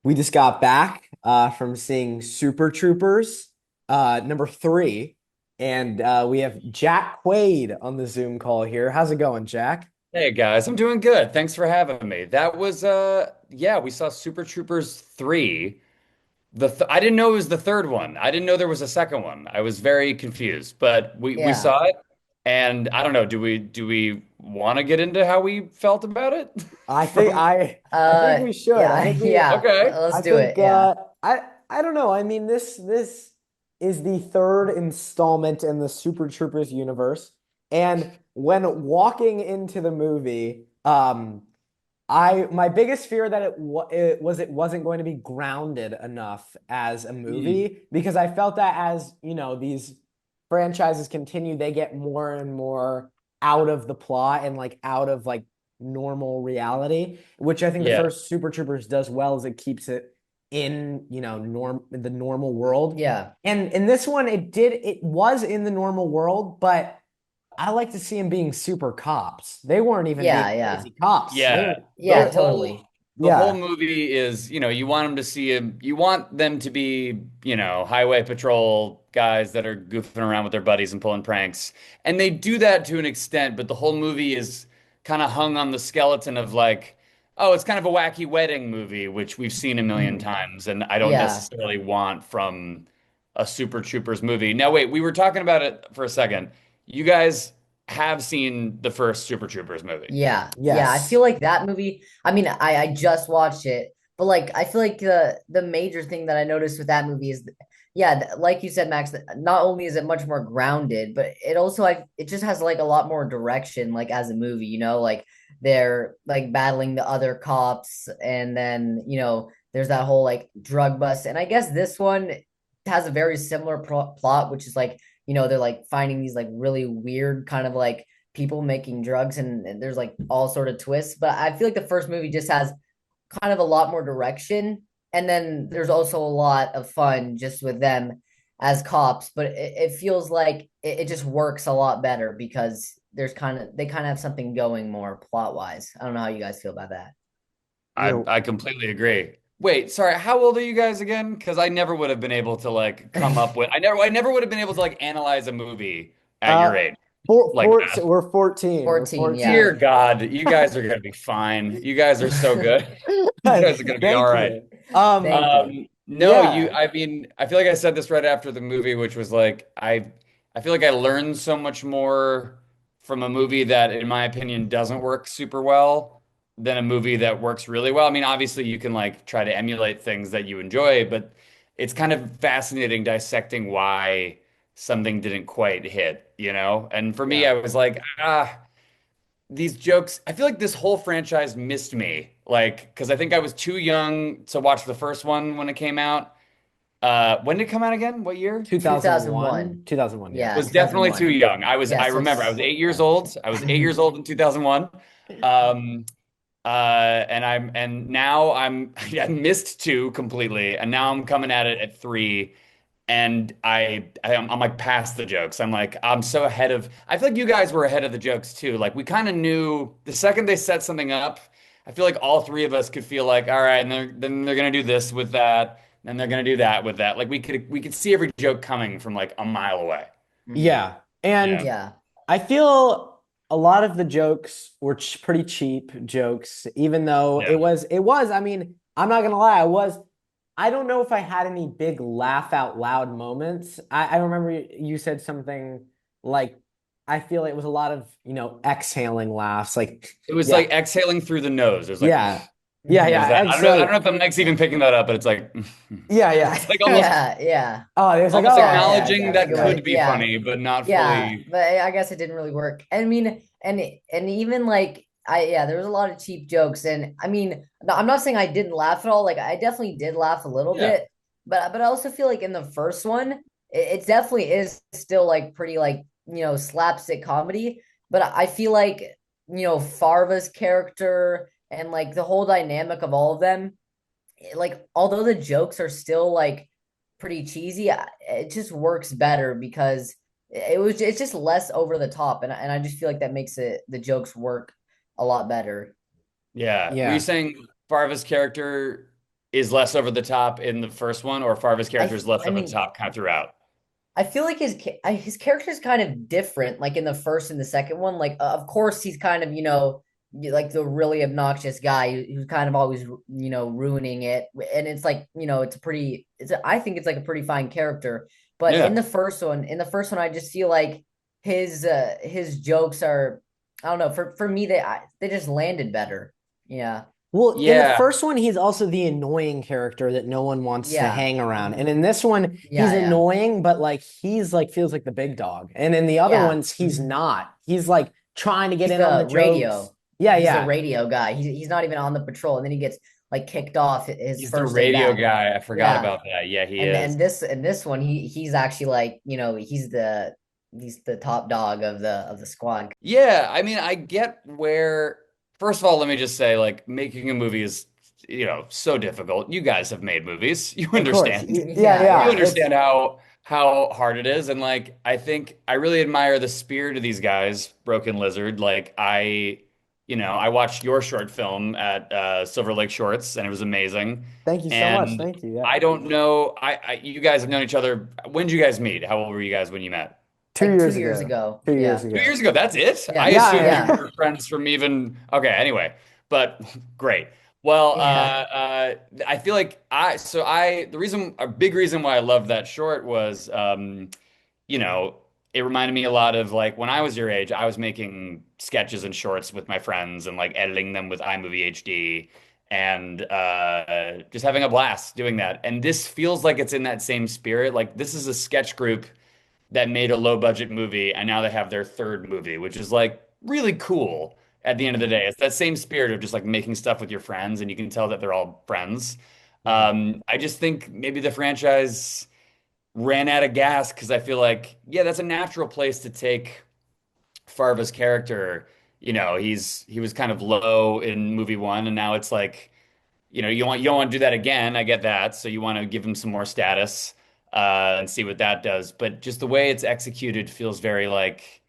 We just got back from seeing Super Troopers number three, and we have Jack Quaid on the Zoom call here. How's it going, Jack? Hey guys, I'm doing good. Thanks for having me. That was yeah, we saw Super Troopers 3. I didn't know it was the third one. I didn't know there was a second one. I was very confused, but we Yeah. saw it and I don't know, do we want to get into how we felt about it I think from I think we should. I Yeah. think we Yeah. Okay. Let's I do think it. Yeah. I don't know. I mean this is the third installment in the Super Troopers universe. And when walking into the movie, I my biggest fear that it wasn't going to be grounded enough as a Mm. movie because I felt that as, these franchises continue, they get more and more out of the plot and like out of like normal reality, which I think the Yeah. first Super Troopers does well is it keeps it in, the normal world. Yeah. And in this one it was in the normal world, but I like to see them being super cops. They weren't even being Yeah. Yeah. crazy cops. They Yeah, were the Yeah. they're whole Totally. the whole yeah. movie is, you want them to see him, you want them to be, highway patrol guys that are goofing around with their buddies and pulling pranks. And they do that to an extent, but the whole movie is kind of hung on the skeleton of like, oh, it's kind of a wacky wedding movie, which we've seen a million Mhm. times, and I don't Yeah. necessarily want from a Super Troopers movie. Now, wait, we were talking about it for a second. You guys have seen the first Super Troopers movie. Yeah. Yeah. I feel Yes. like that movie, I mean, I just watched it, but like I feel like the major thing that I noticed with that movie is yeah, like you said, Max, that not only is it much more grounded, but it also like it just has like a lot more direction, like as a movie, like they're like battling the other cops, and then there's that whole like drug bust. And I guess this one has a very similar plot, which is like, they're like finding these like really weird kind of like people making drugs, and there's like all sort of twists. But I feel like the first movie just has kind of a lot more direction, and then there's also a lot of fun just with them as cops. But it feels like it just works a lot better because they kind of have something going more plot wise. I don't know how you guys feel about that. You I know, I completely agree. Wait, sorry, how old are you guys again? Because I never would have been able to like come up with I never would have been able to like analyze a movie at your uh age like that. we're 14. We're 14, yeah. Dear 14. God, you guys are gonna be fine. You guys are so good. You guys are gonna be all Thank right. you. Thank you. No, Yeah. I mean, I feel like I said this right after the movie, which was like, I feel like I learned so much more from a movie that, in my opinion, doesn't work super well than a movie that works really well. I mean, obviously, you can like try to emulate things that you enjoy, but it's kind of fascinating dissecting why something didn't quite hit. And for me, Yeah. I was like, these jokes, I feel like this whole franchise missed me. Like, because I think I was too young to watch the first one when it came out. When did it come out again? What year? 2001. 2001. 2001, yeah. Yeah, Was definitely too 2001. young. Yeah, I so remember I was it's 8 years yeah. old. I was 8 years old in 2001. Um, and now I missed two completely, and now I'm coming at it at three, and I'm like past the jokes. I'm like I'm so ahead of. I feel like you guys were ahead of the jokes too. Like we kind of knew the second they set something up. I feel like all three of us could feel like, all right, and then they're gonna do this with that, and they're gonna do that with that. Like we could see every joke coming from like a mile away. Mhm. Yeah. And Yeah. Yeah. I feel a lot of the jokes were pretty cheap jokes, even though Yeah. I mean, I'm not gonna lie, I don't know if I had any big laugh out loud moments. I remember you said something like, I feel it was a lot of, exhaling laughs. Like, It was yeah, like exhaling through the nose. It was like, yeah, yeah, Mhm. there's yeah, that. I don't know exhaling. if the mic's even picking that up, but it's like, Yeah, yeah. it's like almost Yeah, yeah. Oh, it was like, almost oh, Yeah, okay, yeah. acknowledging That's a that good yeah. way. could be Yeah. funny, but not Yeah, fully. but I guess it didn't really work. I mean, and even like yeah, there was a lot of cheap jokes, and I mean, no, I'm not saying I didn't laugh at all. Like I definitely did laugh a little Yeah. bit, but I also feel like in the first one, it definitely is still like pretty like slapstick comedy. But I feel like Farva's character and like the whole dynamic of all of them, like although the jokes are still like pretty cheesy, it just works better because it's just less over the top, and I just feel like that makes the jokes work a lot better. Yeah. Were you Yeah. saying Farva's character is less over the top in the first one, or Farva's character is less I over the mean, top kind of throughout? I feel like his character is kind of different, like in the first and the second one. Like, of course, he's kind of like the really obnoxious guy who's kind of always ruining it, and it's like it's a pretty I think it's like a pretty fine character. But Yeah. in the first one, I just feel like his jokes are I don't know for me they just landed better. Yeah, Well, in the Yeah. first one, he's also the annoying character that no one wants to yeah, hang around. And in this one, he's yeah, yeah, annoying, but like he's like feels like the big dog. And in the other yeah. ones, he's not. He's like trying to get He's in on the the jokes. radio. Yeah, He's the yeah. radio guy. He's not even on the patrol, and then he gets like kicked off his He's the first day radio back. guy. I forgot Yeah, about that. Yeah, he and is. this one he's actually like he's the top dog of the squad. Yeah, I mean, I get where, first of all, let me just say, like, making a movie is, so difficult. You guys have made movies. You Of course. understand. Yeah, Yeah, You yeah. yeah, It's understand how hard it is. And like, I think I really admire the spirit of these guys, Broken Lizard. Like, I watched your short film at Silver Lake Shorts, and it was amazing. thank you so much. And Thank you. Yeah. I don't know, you guys have known each other. When did you guys meet? How old were you guys when you met? Two like two years years ago. ago. 2 years Yeah, 2 years ago. ago, that's it? I yeah, Yeah, assumed you yeah, yeah. were friends from even. Okay, anyway, but great. Well, yeah. I feel like a big reason why I loved that short was, you know, it reminded me a lot of like when I was your age, I was making sketches and shorts with my friends and like editing them with iMovie HD and just having a blast doing that. And this feels like it's in that same spirit. Like this is a sketch group that made a low budget movie and now they have their third movie, which is like really cool at the end of the day. It's that same spirit of just like making stuff with your friends and you can tell that they're all friends. Mhm. I just think maybe the franchise ran out of gas because I feel like, yeah, that's a natural place to take Farva's character. He was kind of low in movie one, and now it's like, you don't want to do that again. I get that. So you want to give him some more status and see what that does. But just the way it's executed feels very like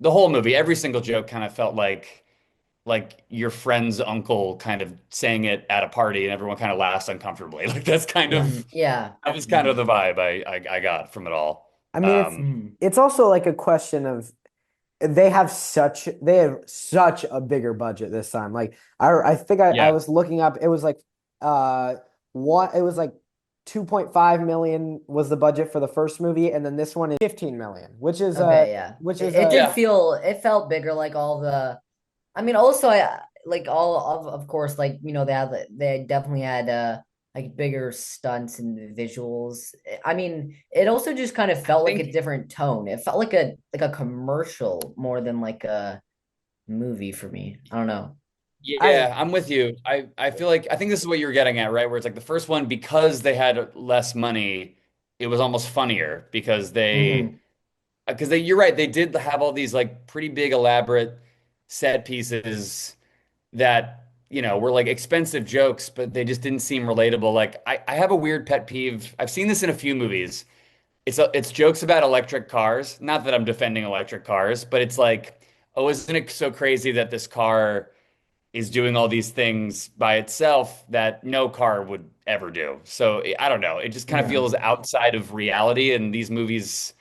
the whole movie, every single joke kind of felt like your friend's uncle kind of saying it at a party and everyone kind of laughs uncomfortably. Like that's kind Yeah. of Yeah. that was kind of Mhm. the vibe I got from it all. I mean, Um, Mhm. it's also like a question of they have such a bigger budget this time. Like I think I yeah. was looking up, it was like uh what it was like 2.5 million was the budget for the first movie, and then this one is 15 million, Okay, yeah. which is It did Yeah. feel it felt bigger like all the I mean also I like all of course like they definitely had like bigger stunts and visuals. I mean, it also just kind of I felt like a think different tone. It felt like a commercial more than like a movie for me. I don't know. I Yeah, I'm with you. I feel like I think this is what you were getting at, right? Where it's like the first one, because they had less money, it was almost funnier Hmm. you're right, they did have all these like pretty big elaborate set pieces that, were like expensive jokes, but they just didn't seem relatable. Like I have a weird pet peeve. I've seen this in a few movies. It's jokes about electric cars. Not that I'm defending electric cars, but it's like, oh, isn't it so crazy that this car is doing all these things by itself that no car would ever do. So I don't know. It just kind of Yeah. feels outside of reality. And these movies,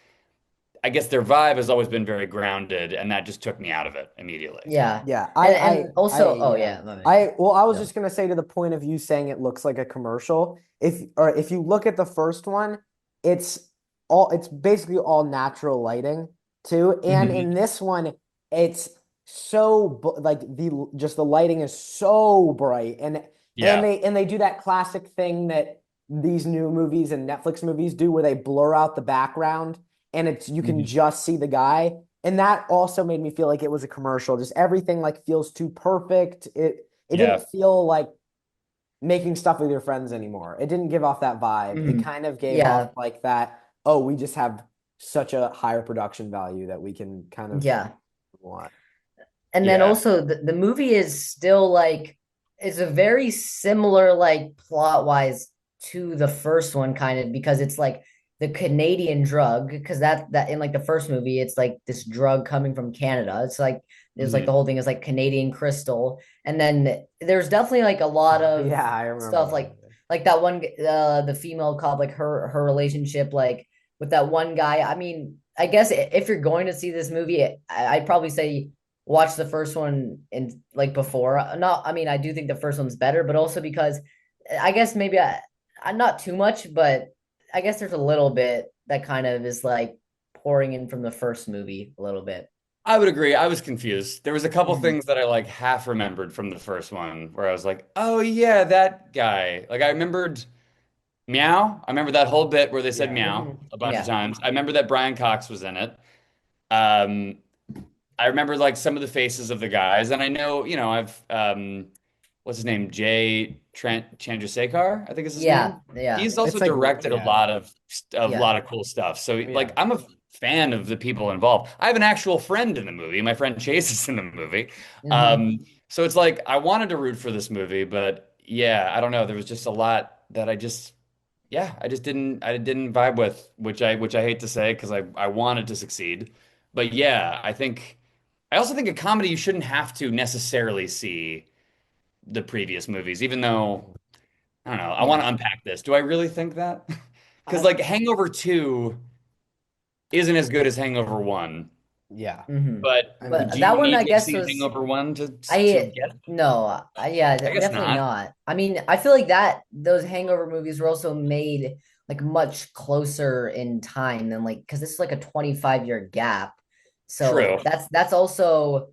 I guess their vibe has always been very grounded, and that just took me out of it immediately. Yeah. Yeah, And also, oh yeah. yeah, my bad, yeah. I was Go. just gonna say to the point of you saying it looks like a commercial. If you look at the first one, it's it's basically all natural lighting too. And Mhm. in this one, it's like the lighting is so bright and Yeah. they do that classic thing that these new movies and Netflix movies do where they blur out the background and it's you can Mhm. just see the guy. And that also made me feel like it was a commercial. Just everything like feels too perfect. It didn't Yeah. feel like making stuff with your friends anymore. It didn't give off that vibe. It Mhm. kind of gave off Yeah. like that, oh, we just have such a higher production value that we can kind of Yeah. want. And then Yeah. also the movie is still like is a very similar like plot wise to the first one kind of because it's like the Canadian drug because that in like the first movie it's like this drug coming from Canada. It's like the Mhm. whole thing is like Canadian crystal and then there's definitely like a lot Yeah, of I remember stuff that like movie. like that one the female cop, like her relationship like with that one guy. I mean, I guess if you're going to see this movie, I'd probably say watch the first one in like before. Not, I mean, I do think the first one's better, but also because I guess maybe I'm not too much, but I guess there's a little bit that kind of is like pouring in from the first movie a little bit. I would agree. I was confused. There was a couple Mhm. things that I like half remembered from the first one where I was like, "Oh yeah, that guy." Like I remembered Meow. I remember that whole bit where they said Yeah. Meow Mhm. a bunch of Yeah. times. I remember that Brian Cox was in it. Um, I remember like some of the faces of the guys, and I know, I've what's his name? Jay Trent Chandrasekhar, I think is his Yeah. name. Yeah. He's also It's like, directed a yeah. lot of Yeah. lot of cool stuff. So like Yeah. I'm a fan of the people involved. I have an actual friend in the movie. My friend Chase is in the movie. Hmm. So it's like I wanted to root for this movie, but yeah, I don't know. There was just a lot that I just didn't vibe with, which I hate to say because I wanted to succeed. But yeah, I also think a comedy you shouldn't have to necessarily see the previous movies, even though I don't know. I want Yeah. to unpack this. Do I really think that? Because I, like Hangover 2 isn't as good as Hangover 1, yeah. Hmm. but I But mean, do that you one, need I to have guess, seen was Hangover 1 to I get it? no, yeah, I guess definitely not. not. I mean, I feel like that those Hangover movies were also made like much closer in time than like because this is like a 25-year gap. So True. that's also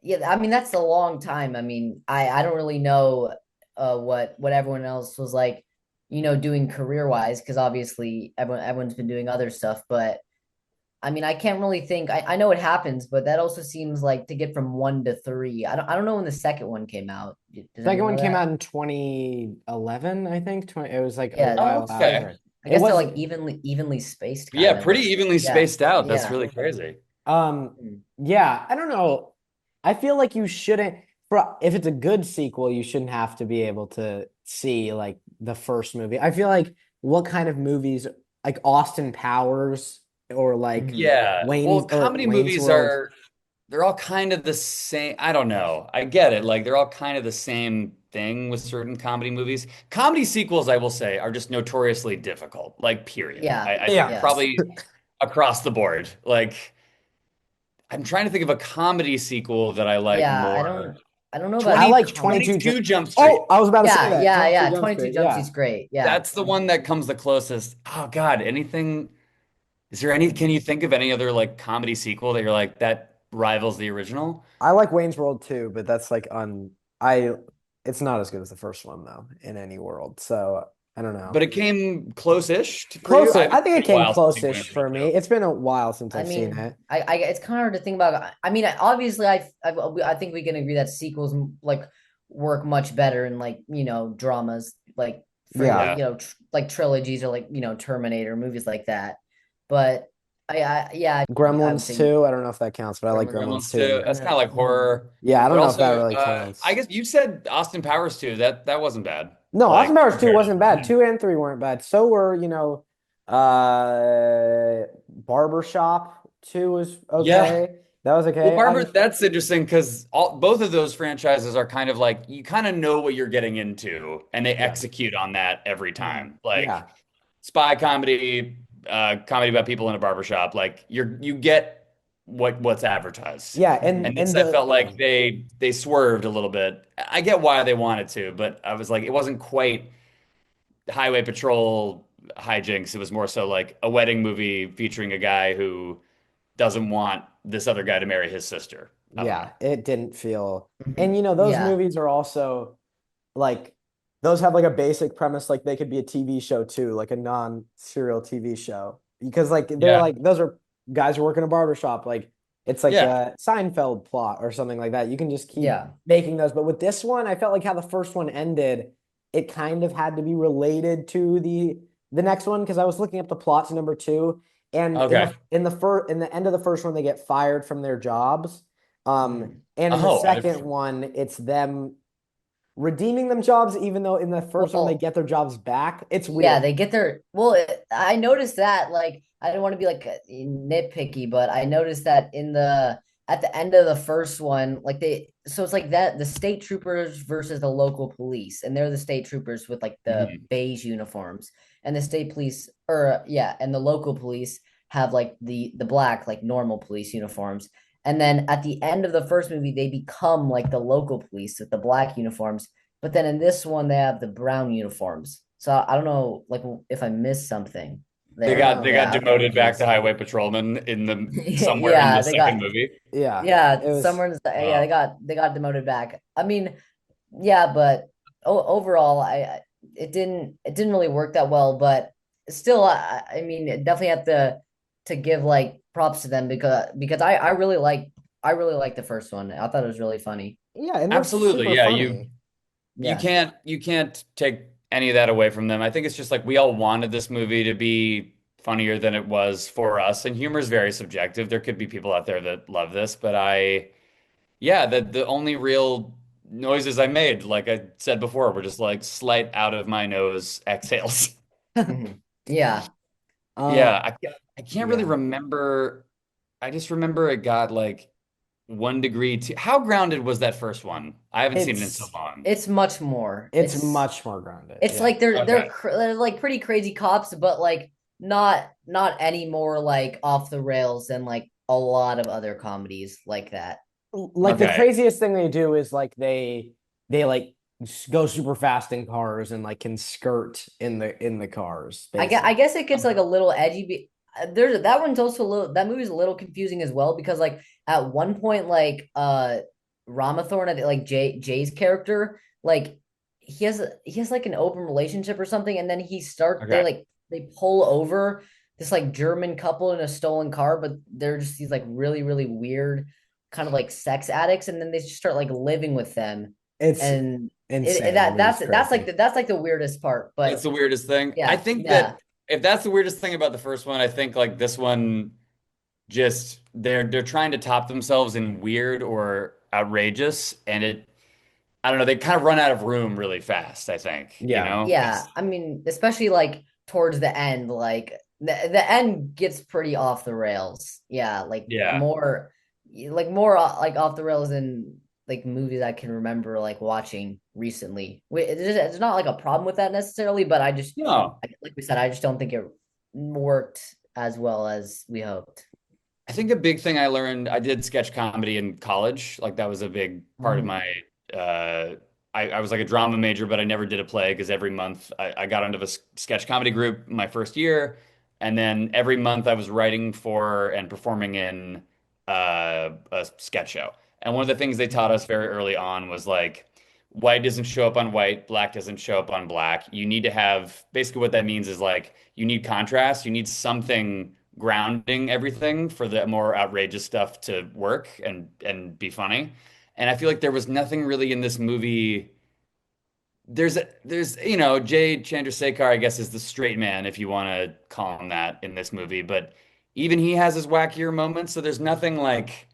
yeah, I mean that's a long time. I mean, I don't really know what everyone else was like, doing career-wise because obviously everyone's been doing other stuff, but I mean, I can't really think. I know it happens, but that also seems like to get from one to three. I don't know when the second one came out. Does second anyone one know came that? out in 2011, I think. 20, it was like a Yeah, while so Okay. after. I It guess they're was, like evenly spaced, Yeah, kind of. pretty evenly Yeah, spaced out. That's yeah. really crazy. um, Mm. yeah, I don't know. I feel like you shouldn't, if it's a good sequel, you shouldn't have to be able to see like the first movie. I feel like what kind of movies, like Austin Powers or like Mhm. Yeah. Well, comedy Wayne's movies World. they're all kind of the same. I don't know. I get it. Like they're all kind of the same thing with certain comedy movies. Comedy sequels, I will say, are just notoriously difficult. Like, period. Yeah, I think Yeah. yeah, probably across the board. Like, I'm trying to think of a comedy sequel that I like yeah. more. I don't know about I 20 like comedy. 22 Jump. 22 Jump Street. Oh, I was about to say Yeah, that. yeah, 22 yeah. Jump 22 Street. Jump Yeah. Street's great. Yeah. That's the one that comes the closest. Oh God, anything? Is there any? Can you think of any other like comedy sequel that you're like that rivals the original? I like Wayne's World too, but that's like on I it's not as good as the first one though in any world. So I don't know. But it came close-ish for you. Closer. It's I think it been a came while since I've seen close-ish Wayne's World for me. too. It's been a while since I I've seen mean, it. it's kind of hard to think about. I mean, obviously, I think we can agree that sequels like work much better in like dramas like Yeah. Yeah. like trilogies or like Terminator movies like that. But yeah, I would Gremlins say too. I don't know if that counts, but I like Gremlins. Gremlins Gremlins too. too. That's kind of like horror, Yeah, I don't but know if also that really I counts. guess you said Austin Powers too. That wasn't bad. No, Austin Like Powers 2 compared to wasn't the bad. first 2 and 3 weren't bad. So were, Barbershop 2 was Yeah. okay. That was Well, okay. Barbara, that's interesting because all both of those franchises are kind of like you kind of know what you're getting into, and they Yeah. execute on that every Mhm. time. Like Yeah. spy comedy, comedy about people in a barbershop. Like you get what's advertised. Yeah, Mhm. And and this, I the felt like they swerved a little bit. I get why they wanted to, but I was like, it wasn't quite highway patrol hijinks. It was more so like a wedding movie featuring a guy who doesn't want this other guy to marry his sister. I don't know. yeah, it didn't feel. And Mhm. those Yeah, movies are also like those have like a basic premise like they could be a TV show too, like a non-serial TV show. Because like they're Yeah. like those are guys who work in a barber shop. Like it's like Yeah. a Seinfeld plot or something like that. You can just keep yeah, making those. But with this one, I felt like how the first one ended, it kind of had to be related to the next one because I was looking up the plot to number two. And Okay. in the end of the first one, they get fired from their jobs. mhm. And in the Oh, second one, it's them redeeming them jobs, even though in the first one they Well, get their jobs back. It's yeah, weird. they get their I noticed that like I don't want to be like nitpicky, but I noticed that in at the end of the first one, like so it's like that the state troopers versus the local police, and they're the state troopers with like the Mhm. beige uniforms, and the state police, or yeah, and the local police have like the black like normal police uniforms. And then at the end of the first movie, they become like the local police with the black uniforms. But then in this one, they have the brown uniforms. So I don't know, like if I missed something there. They No. got Yeah, I'm demoted back to curious. highway patrolman in the somewhere in Yeah, the they second got movie. Yeah. yeah, It was somewhere in the, yeah, Wow. they got demoted back. I mean, yeah, but overall, it didn't really work that well. But still, I mean, it definitely have to give like props to them because I really like the first one. I thought it was really funny. yeah, and they're Absolutely. super Yeah, funny. Yeah, you can't take any of that away from them. I think it's just like we all wanted this movie to be funnier than it was for us, and humor is very subjective. There could be people out there that love this, but yeah, the only real noises I made, like I said before, were just like slight out of my nose exhales. yeah. Uh, Yeah, I can't really yeah. remember. I just remember it got like 1 degree to how grounded was that first one? I haven't seen it in so It's long. It's much more. it's much more grounded. It's Yeah. like Okay. they're like pretty crazy cops, but like not any more like off the rails than like a lot of other comedies like that. Like the Okay. craziest thing they do is like they like go super fast in cars and like can skirt in the cars, I basically. guess it gets like a little edgy. There's that one's also a little that movie's a little confusing as well because like at one point like Ramathorn, like Jay's character, like he has like an open relationship or something, and then Okay. they pull over this like German couple in a stolen car, but they're just these like really weird kind of like sex addicts, and then they just start like living with them, It's and insane. The movie's crazy. that's like the weirdest part, That's but the weirdest thing. I yeah, think yeah. that if that's the weirdest thing about the first one, I think like this one just they're trying to top themselves in weird or outrageous, and it I don't know, they kind of run out of room really fast, I think, you Yeah. know? Yeah, I mean, especially like towards the end, like the end gets pretty off the rails. Yeah, Yeah. like more like off the rails than like movies I can remember like watching recently. It's not like a problem with that necessarily, but No. like we said, I just don't think it worked as well as we hoped. I think a big thing I learned, I did sketch comedy in college. Like that was a big part of Mhm. my uh I was like a drama major, but I never did a play because every month I got into a sketch comedy group my first year. And then every month I was writing for and performing in a sketch show. And one of the things they taught us very early on was like white doesn't show up on white, black doesn't show up on black. You need to have basically what that means is like you need contrast, you need something grounding everything for the more outrageous stuff to work and be funny. And I feel like there was nothing really in this movie. There's Jay Chandrasekhar, I guess, is the straight man if you want to call him that in this movie, but even he has his wackier moments. So there's nothing like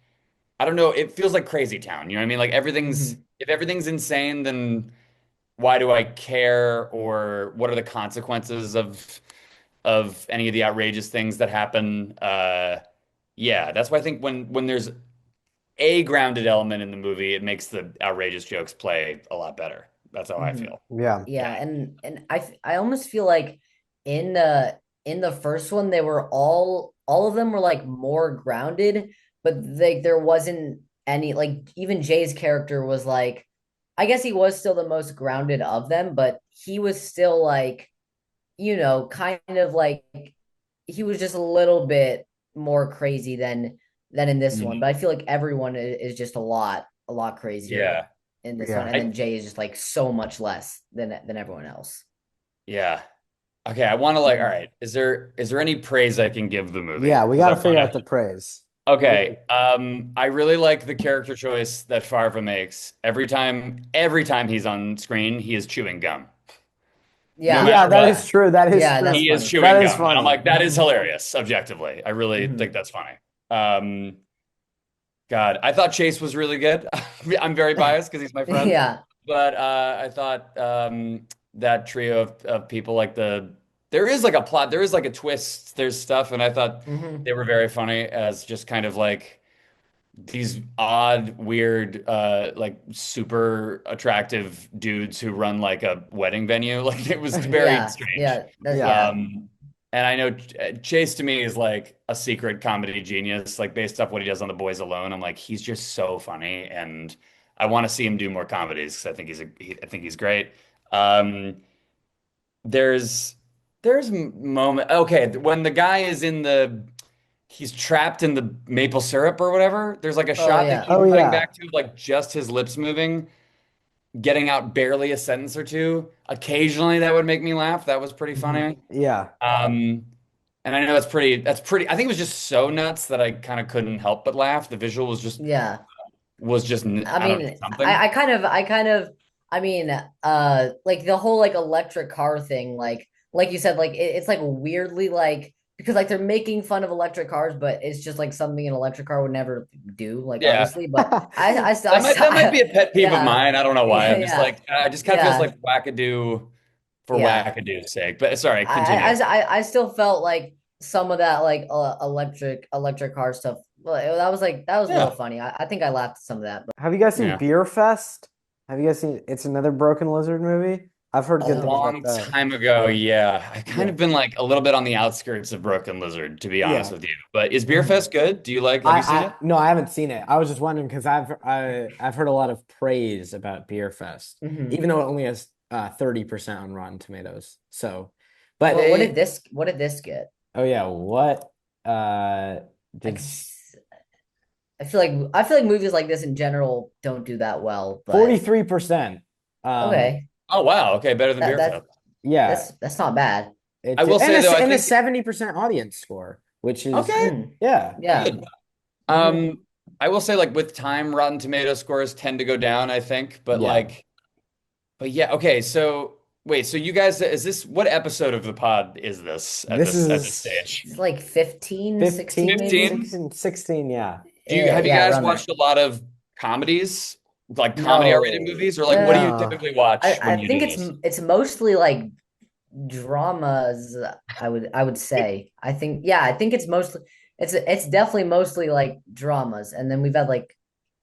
I don't know. It feels like Crazy Town. You know what I mean? Like everything's Mhm. if everything's insane, then why do I care? Or what are the consequences of any of the outrageous things that happen? Yeah, that's why I think when there's a grounded element in the movie, it makes the outrageous jokes play a lot better. That's how I Mhm. feel. Yeah. Yeah, Yeah. and I almost feel like in the first one they were all of them were like more grounded, but there wasn't any like even Jay's character was like I guess he was still the most grounded of them, but he was still like, kind of like he was just a little bit more crazy than in this one. Mhm. But I feel like everyone is just a lot crazier Yeah. in this one, Yeah. and then Jay is just like so much less than everyone else. Yeah. Okay, I want to like, all Mhm. right, is there any praise I can give the movie? Yeah, we Because got I to figure want out to the praise. Okay. I really like the character choice that Farva makes. Every time he's on screen, he is chewing gum. No Yeah, Yeah, matter that what, is true. That is yeah, true. that's he is funny. That chewing is gum. And I'm funny. like, that is hilarious, objectively. I really think Hmm. that's funny. Um, God, I thought Chase was really good. I'm very biased because he's my friend. Yeah. But I thought that trio of people, like there is like a plot, there is like a twist, there's stuff, and I thought Hmm. they were very funny as just kind of like these odd, weird, like super attractive dudes who run like a wedding venue. Like it was very Yeah, strange. yeah, that's Yeah. yeah, And I know Chase to me is like a secret comedy genius, like based off what he does on The Boys Alone. I'm like, he's just so funny, and I want to see him do more comedies because I think I think he's great. Um, there's there's moment. Okay, when the guy is in the he's trapped in the maple syrup or whatever. There's like a oh shot they yeah, keep Oh cutting yeah. back to, like just his lips moving, getting out barely a sentence or two. Occasionally, that would make me laugh. That was pretty hmm funny. Yeah. Um, and I know that's pretty. I think it was just so nuts that I kind of couldn't help but laugh. The visual yeah. was just I I don't know mean, something. I mean, like the whole like electric car thing, like you said, like it's like weirdly like because like they're making fun of electric cars, but it's just like something an electric car would never do, like Yeah, obviously. But that might be a pet peeve of yeah, mine. I don't know why. I'm just yeah, like I just kind of feels yeah, like wackadoo for yeah. wackadoo's sake. But sorry, continue. I still felt like some of that like electric car stuff. Well, that was a little Yeah, funny. I think I laughed at some of that, Have you guys seen yeah. Beer Fest? Have you guys seen it's another Broken Lizard movie? I've heard A good things but about long that. time ago, yeah. I've kind Yeah. of been like a little bit on the outskirts of Broken Lizard, to be honest Yeah. with you. But is Beer mhm. Fest good? Do you like, have you seen it? No, I haven't seen it. I was just wondering because I've heard a lot of praise about Beer Fest, Mhm. even though it only has 30% on Rotten Tomatoes. So, but it, What did this get? oh yeah, what uh Like did I feel like movies like this in general don't do that well, but 43%. okay. Oh, wow. Okay, better than That Beer that Fest. Yeah, that's not bad. I it did, will say though, I and a think, 70% audience score, which is okay, Mm, yeah. yeah. good. hmm Um, I will say like with time, Rotten Tomato scores tend to go down, I think. Yeah. But yeah, okay. So wait, so you guys, is this, what episode of the pod is this This at this is stage? It's like 15, 16 15, maybe. 15? 16, 16, yeah. Have you Yeah, guys around there. watched a lot of comedies, like comedy R-rated No. movies, or like what do you No. typically watch I when you think do this? it's mostly like dramas, I would say. I think it's definitely mostly like dramas. And then we've had like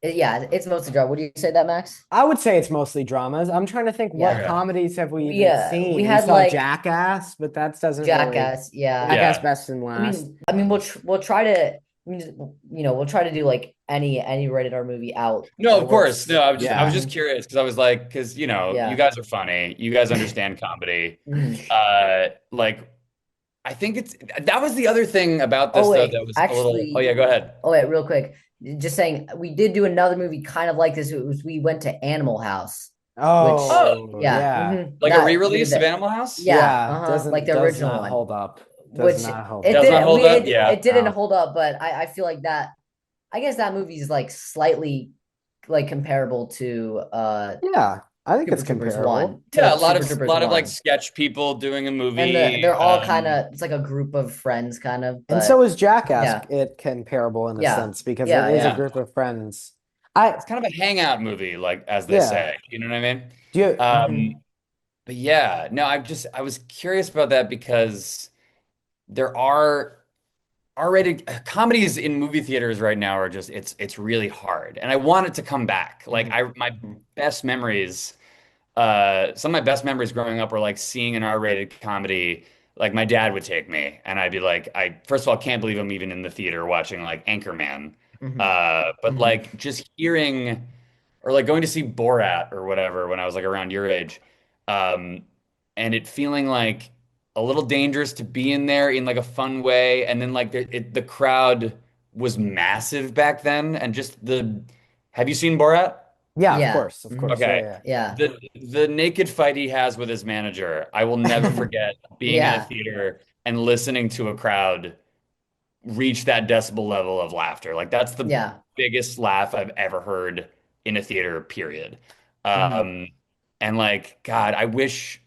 yeah, it's mostly drama. Would you say that, Max? I would say it's mostly dramas. I'm trying to think what Yeah. Okay. comedies have we even We seen? We had saw like Jackass, but that doesn't really Jackass, yeah. Jackass Yeah. Best and Last. I mean we'll try to I mean, we'll try to do like any rated R movie out No, that of course. works. No, I was Yeah. just hmm curious because I was like, because you Yeah. guys are funny, you guys understand comedy. hmm Like I think it's that was the other thing about Oh this though that wait, was a little. Oh actually, yeah, go ahead. oh wait, real quick. Just saying, we did do another movie kind of like this. It was we went to Animal House, which Oh, Oh, yeah, yeah. like a that we did re-release of that. Animal House? Yeah, Yeah, uh-huh, like the does original not one, hold up. Does which not hold it Does up. not did hold up. Yeah. it didn't No. hold up, but I feel like that I guess that movie is like slightly like comparable to Yeah, I think it's Super Troopers comparable. 1 Yeah, to Super Troopers a lot of like 1. sketch people doing a And movie. they're all kind of it's like a group of friends kind of, And so but is Jackass yeah. it comparable in a Yeah. sense because it Yeah, is a yeah. Yeah, group of friends. I it's kind of a hangout movie, like as they yeah. say. You know what I mean? Do you hmm But yeah, no, I was curious about that because there are R-rated comedies in movie theaters right now are just it's really hard, and I want it to come back. Like hmm I my best memories. Some of my best memories growing up were like seeing an R-rated comedy. Like my dad would take me, and I'd be like, I first of all can't believe I'm even in the theater watching like Anchorman. hmm But hmm like just hearing or like going to see Borat or whatever when I was like around your age, um, and it feeling like a little dangerous to be in there in like a fun way, and then like the crowd was massive back then, and just the. Have you seen Borat? yeah, of Yeah. course. Of hmm course. Yeah, Okay. yeah. Yeah. The naked fight he has with his manager, I will never forget being in a Yeah. theater and listening to a crowd reach that decibel level of laughter. Like that's the Yeah. biggest laugh I've ever heard in a theater, period. hmm Um, and like, God, I wish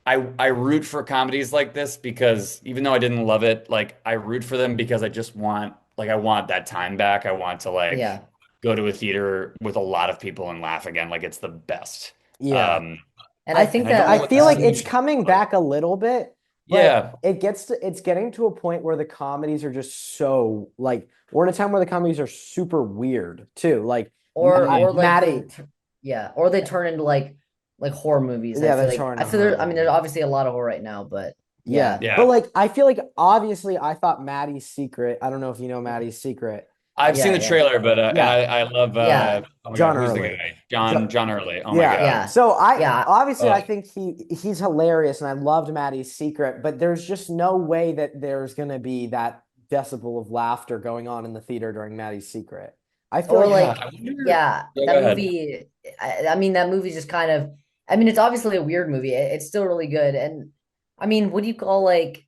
I root for comedies like this because even though I didn't love it, like I root for them because I just want like I want that time back. I want to like Yeah. go to a theater with a lot of people and laugh again. Like it's the best. Yeah. Um, And I think and I that don't know I what the feel like scene it's is coming like. back a little bit, but Yeah. it's getting to a point where the comedies are just so like we're in a time where the comedies are super weird too. Like Mhm. or like Maddie, yeah, or they turn into like horror movies. I yeah, feel they're like showing I a feel horror there. I mean, there's movie. obviously a lot of horror right now, but Yeah, yeah, but Yeah. like I feel like obviously I thought Maddie's Secret. I don't know if you know Maddie's Secret. I've seen yeah, the yeah, trailer, but and Yeah, I love yeah, oh my God, John who's the Early. guy? Jo- John Early. Oh my Yeah. God. yeah, So I yeah. obviously Oh, I think he's hilarious and I loved Maddie's Secret, but there's just no way that there's gonna be that decibel of laughter going on in the theater during Maddie's Secret. I feel Or like yeah. like, I wonder. yeah, Yeah, go that ahead. movie. I mean, that movie just kind of. I mean, it's obviously a weird movie. It's still really good, and I mean, what do you call like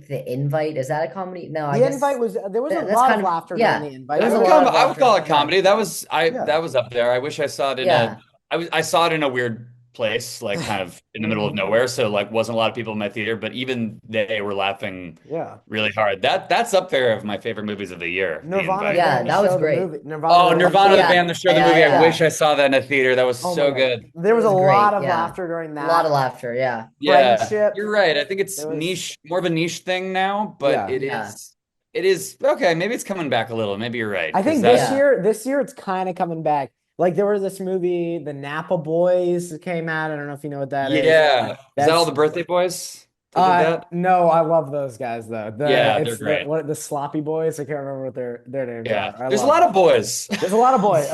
The Invite? Is that a comedy? No, I the invite guess was there was a that's lot kind of of laughter during yeah. the invite. There I was a would lot of I would laughter in call the it invite. comedy. yeah. That was up there. I wish I saw it in a Yeah, I saw it in a weird place, like kind of in the middle of hmm nowhere. So like wasn't a lot of people in my theater, but even they were laughing Yeah. really hard. That's up there of my favorite movies of the year, The Nirvana the Invite. yeah, band, the that was show, the great. movie. Nirvana Oh, the Nirvana show, the Yeah, band, the show, the yeah, movie. I yeah. wish I saw that in a theater. That was oh my so God. good. There It was a was lot great. of Yeah, laughter during a lot that. of laughter. Yeah, Yeah, Friendship. you're right. I think it's There was niche, more of a niche thing now, but yeah. yeah, it is okay. Maybe it's coming back a little. Maybe you're right I because think that yeah. this year it's kind of coming back. Like there was this movie, The Napa Boys that came out. I don't know if you know what that is. yeah. Is that all That's the birthday boys that did that? no, I love those guys though. Yeah, they're It's great. the Sloppy Boys. I can't remember what their names Yeah. are. I There's a love lot them. of boys. There's a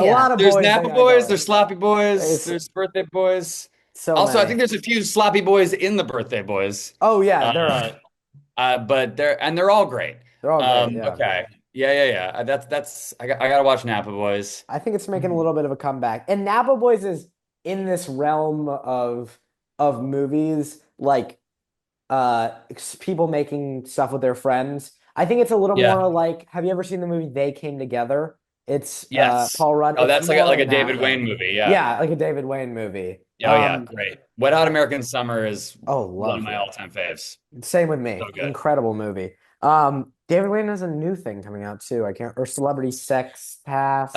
Yeah. lot of There's boys Napa I boys, go. there's sloppy boys, It's there's birthday boys. so Also, I think many. there's a few sloppy boys in the birthday boys. Oh yeah, Uh, there are. but they're all great. They're all great. Yeah. Okay. Yeah. That's I gotta watch Napa Boys. I think it's making a Mhm. little bit of a comeback. And Napa Boys is in this realm of movies like people making stuff with their friends. I think it's a little Yeah. more like, have you ever seen the movie They Came Together? It's Yes. Paul Rudd. Oh, It's that's more like a in that David Wayne way. movie. Yeah. Yeah, like a David Wayne movie. Oh yeah, great. Wet Hot American Summer is Oh, one of love my it. all-time faves. Same with So me. good. Incredible movie. David Wayne has a new thing coming out too. I can't or Celebrity Sex Pass.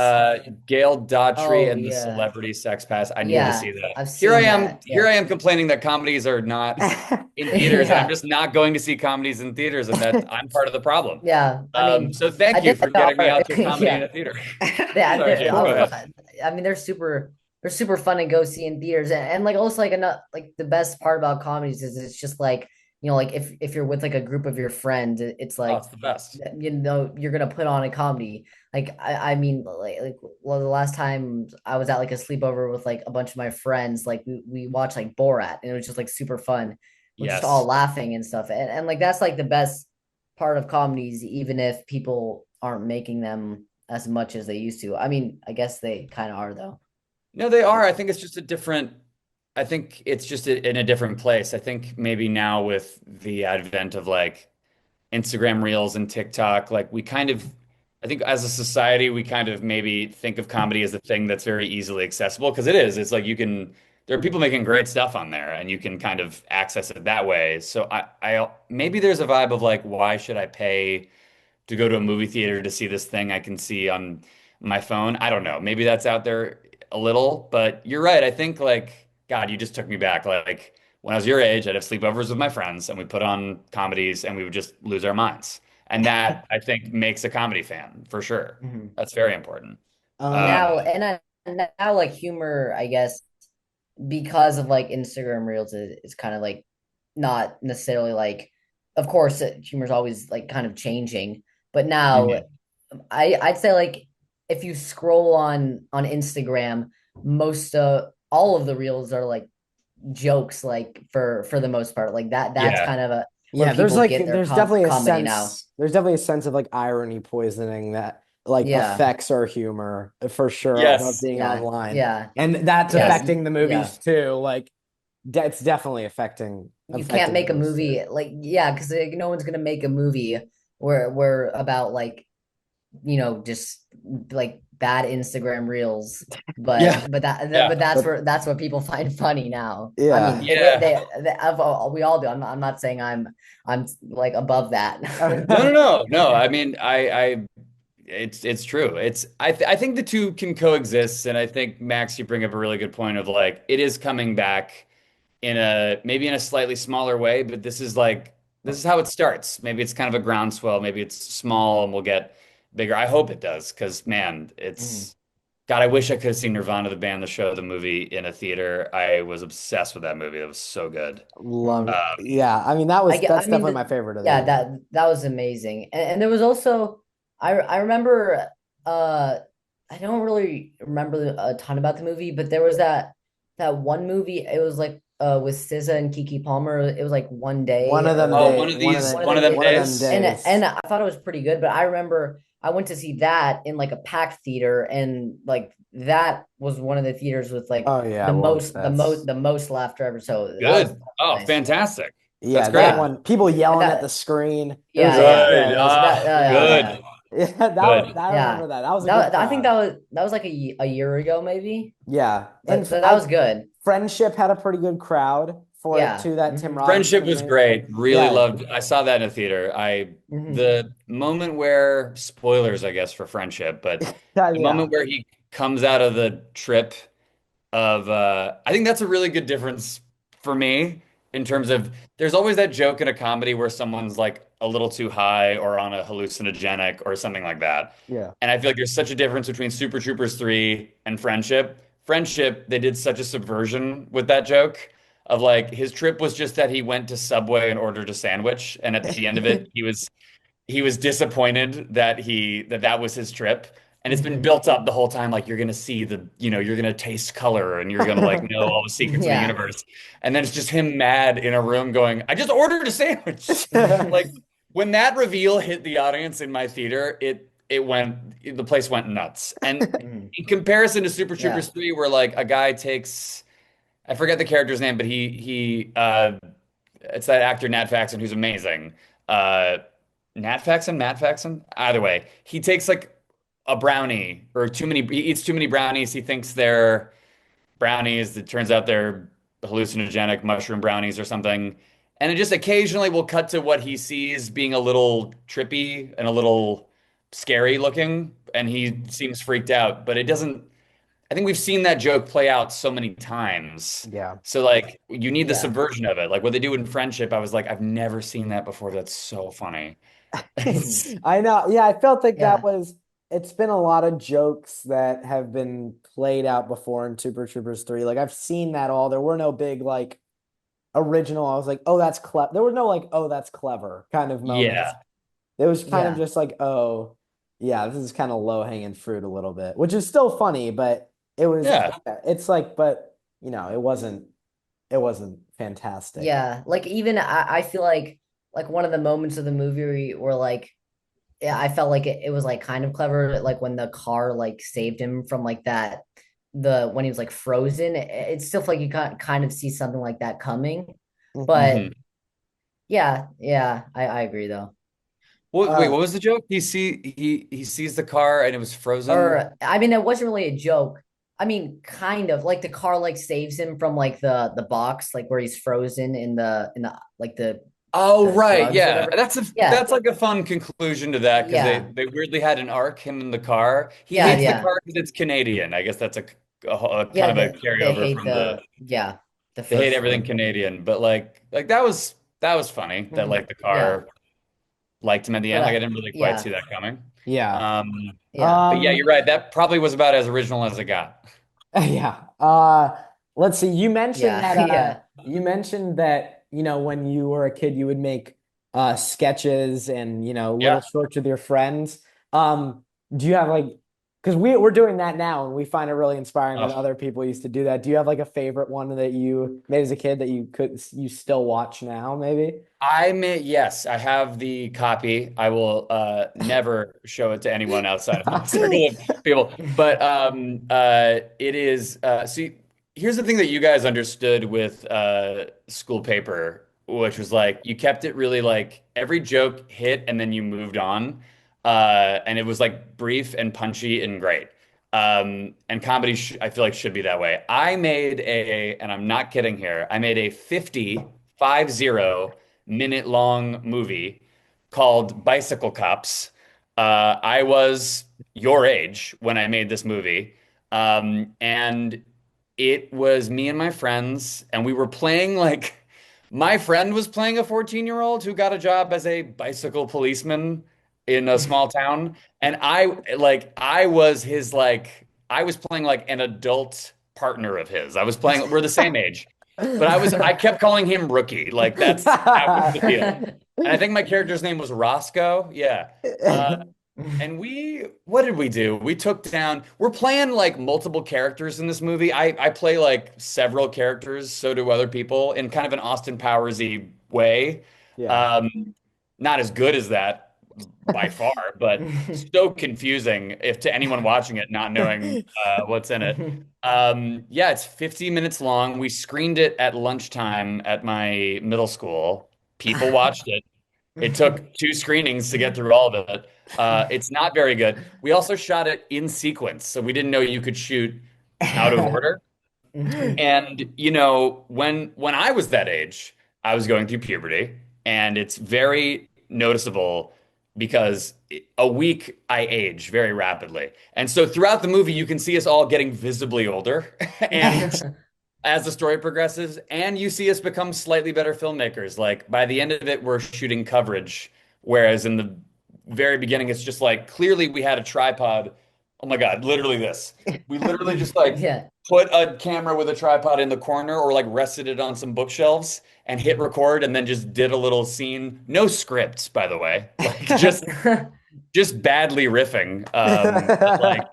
Gail Daughtry Oh and the yeah, Celebrity Sex Pass. I need to yeah. see that. I've seen that. Here Yeah, I am complaining that comedies are not in theaters, and I'm yeah, just not going to see comedies in theaters, and that I'm part of the problem. yeah. I mean, So I thank you think for they getting me are. out to a comedy in Yeah, a theater. yeah. Sorry, Of James, go ahead. course. I mean, they're super fun to go see in theaters, and like also like another like the best part about comedies is it's just like like if you're with like a group of your friends, it's Oh, like it's the best. you're gonna put on a comedy. Like I mean well, the last time I was at like a sleepover with like a bunch of my friends, like we watched like Borat, and it was just like super fun. We're just all Yes. laughing and stuff, and like that's like the best part of comedies, even if people aren't making them as much as they used to. I mean, I guess they kind of are though. No, they are. I think it's just a different, I think it's just in a different place. I think maybe now with the advent of like Instagram Reels and TikTok, like we kind of, I think as a society, we kind of maybe think of comedy as a thing that's very easily accessible because it is. It's like there are people making great stuff on there and you can kind of access it that way. So maybe there's a vibe of like, why should I pay to go to a movie theater to see this thing I can see on my phone? I don't know. Maybe that's out there a little, but you're right. I think like, God, you just took me back. Like, when I was your age, I'd have sleepovers with my friends and we put on comedies and we would just lose our minds. And that I think makes a comedy fan for sure. Mhm. That's very important. Um, Now and now like humor, I guess, because of like Instagram Reels is kind of like not necessarily like, of course, humor is always like kind of changing, but now Mhm. I'd say like if you scroll on Instagram, most all of the reels are like jokes, like for the most part, like that's Yeah. kind of a where yeah, there's people like get their comedy now. there's definitely a sense of like irony poisoning that like Yeah, affects our humor for sure of Yes. being yeah, online. yeah, And that's yeah, Yes. affecting the yeah. movies too. Like that's definitely You can't affecting the make a movies too. movie like yeah, because like, no one's gonna make a movie where about like just like bad Instagram reels. Yeah. But Yeah. that's what people find funny now. I Yeah. mean, Yeah. we all do. I'm not saying I'm like above that. No. I mean, it's true. I think the two can coexist, and I think Max, you bring up a really good point of like it is coming back in a maybe in a slightly smaller way, but this is how it starts. Maybe it's kind of a groundswell. Maybe it's small, and we'll get bigger. I hope it does, because man, Mhm. it's God, I wish I could have seen Nirvana the band, the show, the movie in a theater. I was obsessed with that movie. It was so good. Love, Mhm. yeah. I mean, that I was get, I that's mean, definitely my favorite of the yeah, year. that was amazing. And there was also, I remember, uh, I don't really remember a ton about the movie, but there was that one movie. It was like with SZA and Kiki Palmer. It was like one One day of them Oh, or day, one of one them of them days, one of them days. and days. I thought it was pretty good. But I remember I went to see that in like a packed theater, and like that was one of the theaters with like Oh yeah, well that's the most laughter ever. So that Good. was Oh, nice. fantastic. That's yeah, that great. Yeah, one. People and yelling at the that screen. It was yeah like yeah Good. yeah, it was that Good. yeah. Good. I yeah remember that. That was a good I think crowd. that was like a year ago maybe, Yeah, and but that I was good. Friendship had a pretty good crowd for it Yeah. too. That Tim Friendship Robinson was made. great. Really Yeah, loved. I saw that in a theater. Hmm. The moment where spoilers, I guess, for Friendship, but yeah, the yeah. moment where he comes out of the trip of I think that's a really good difference for me in terms of there's always that joke in a comedy where someone's like a little too high or on a hallucinogenic or something like that. Yeah. And I feel like there's such a difference between Super Troopers 3 and Friendship. Friendship, they did such a subversion with that joke of like his trip was just that he went to Subway and ordered a sandwich, and at the end of it, he was disappointed that that was his trip. And it's been Hmm. built up the whole time, like you're gonna see you're gonna taste color and you're gonna like know all the secrets of the Yeah. universe. And then it's just him mad in a room going, I just ordered a sandwich. Like when that reveal hit the audience in my theater, the place went nuts. And Mhm. in comparison to Super Yeah. Troopers 3, where like a guy takes I forget the character's name, but he it's that actor Nat Faxon who's amazing. Uh, Matt Faxon. Either way, he takes like a brownie or too many. He eats too many brownies. He thinks they're brownies. It turns out they're hallucinogenic mushroom brownies or something. And it just occasionally will cut to what he sees being a little trippy and a little scary looking, and he seems freaked out. But it doesn't. I think we've seen that joke play out so many times. Yeah. So like you need the Yeah. subversion of it. Like what they do in Friendship, I was like, I've never seen that before. That's so funny. I know. Yeah, I felt like that Yeah. was it's been a lot of jokes that have been played out before in Super Troopers 3. Like I've seen that all. There were no big like original. I was like, "Oh, that's clever." There were no like, "Oh, that's clever" kind of moments. Yeah. It was kind of Yeah. just like, "Oh, yeah, this is kind of low-hanging fruit a little bit," which is still funny, but it was Yeah. it's like but it wasn't fantastic. Yeah. Like even I feel like one of the moments of the movie where like yeah, I felt like it was like kind of clever, like when the car like saved him from like that the when he was like frozen. It's still like you kind of see something like that coming. Mhm. But hmm yeah, yeah, I agree though. Wait, Uh what was the joke? He sees the car and it was frozen. Or I mean, it wasn't really a joke. I mean, kind of like the car like saves him from like the box, like where he's frozen in the like Oh, the right. drugs or Yeah. whatever. Yeah, That's like a fun conclusion to that because yeah, they weirdly had an arc, him in the car. He yeah, hates the yeah, car because it's Canadian. I guess that's a kind yeah. of a They carryover hate from the the they hate first everything one. Canadian, but like that was funny that Mhm. like the Yeah, car liked him at the but end. Like I didn't really quite yeah, see that coming. yeah. Um, yeah, but yeah, you're Um right. That probably was about as original as it got. Yeah. Let's see. yeah, yeah, You mentioned that, when you were a kid, you would make sketches and, little Yeah. shorts with your friends. Do you have like because we're doing that now and we find it really inspiring that Oh, other people used to do that. Do you have like a favorite one that you made as a kid that you still watch now, maybe? yes, I have the copy. I will never show it to anyone outside of my circle of people. But it is see, here's the thing that you guys understood with school paper, which was like you kept it really like every joke hit and then you moved on. And it was like brief and punchy and great. And comedy I feel like should be that way. And I'm not kidding here, I made a 50 minute long movie called Bicycle Cops. I was your age when I made this movie. And it was me and my friends, and we were playing like my friend was playing a 14-year-old who got a job as a bicycle policeman. in a small town, and I was his like I was playing like an adult partner of his. I was playing we're the same age, but I kept calling him Rookie. Like that was the deal. And I think my character's name was Roscoe. Yeah. And what did we do? We took down, we're playing like multiple characters in this movie. I play like several characters, so do other people in kind of an Austin Powersy way. Yeah. Um, Not as good as that by far, but so confusing if to anyone watching it not knowing what's in it. Yeah, it's 50 minutes long. We screened it at lunchtime at my middle school. People watched it. It took two screenings to get through all of it. It's not very good. We also shot it in sequence, so we didn't know you could shoot out of order. And when I was that age, I was going through puberty, and it's very noticeable because a week I age very rapidly. And so throughout the movie, you can see us all getting visibly older. And as the story progresses, and you see us become slightly better filmmakers. Like by the end of it, we're shooting coverage, whereas in the very beginning, it's just like clearly we had a tripod. Oh my God, literally this. We literally just like Yeah. put a camera with a tripod in the corner or like rested it on some bookshelves and hit record and then just did a little scene. No scripts, by the way. Like just badly riffing. But like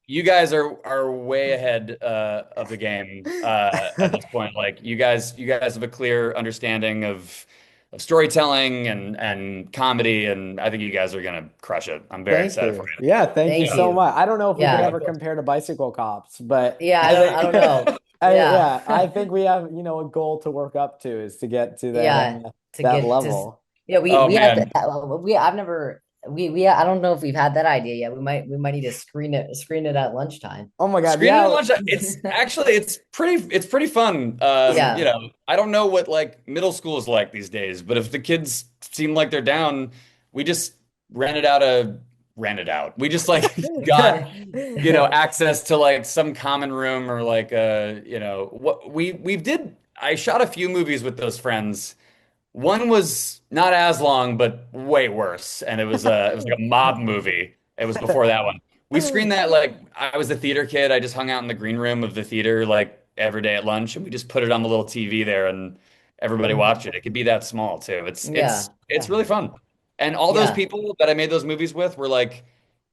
you guys are way ahead of the game at this point. Like you guys have a clear understanding of storytelling and comedy, and I think you guys are gonna crush it. I'm very Thank excited for you. you. Yeah, thank you Thank Yeah. so you. much. I don't know if we could Yeah. ever compare to Bicycle Cops, but Yeah, I don't know. Yeah. yeah, I think we have, a goal to work up to is to get to that Yeah, to that get to level. yeah, Oh we have man. we I've never we I don't know if we've had that idea yet. We might need to screen it at lunchtime. Oh my God, Screening at yeah. lunch, it's pretty fun. Yeah. I don't know what like middle school is like these days, but if the kids seem like they're down, we just rented out a rented out. We just like got, access to like some common room or like what we did. I shot a few movies with those friends. One was not as long, but way worse, and it was like a mob movie. It was before that one. We screened that like I was a theater kid. I just hung out in the green room of the theater like every day at lunch, and we just put it on the little TV there, and everybody watched it. It could be that small too. It's Yeah. it's it's really fun. And all those Yeah. people that I made those movies with were like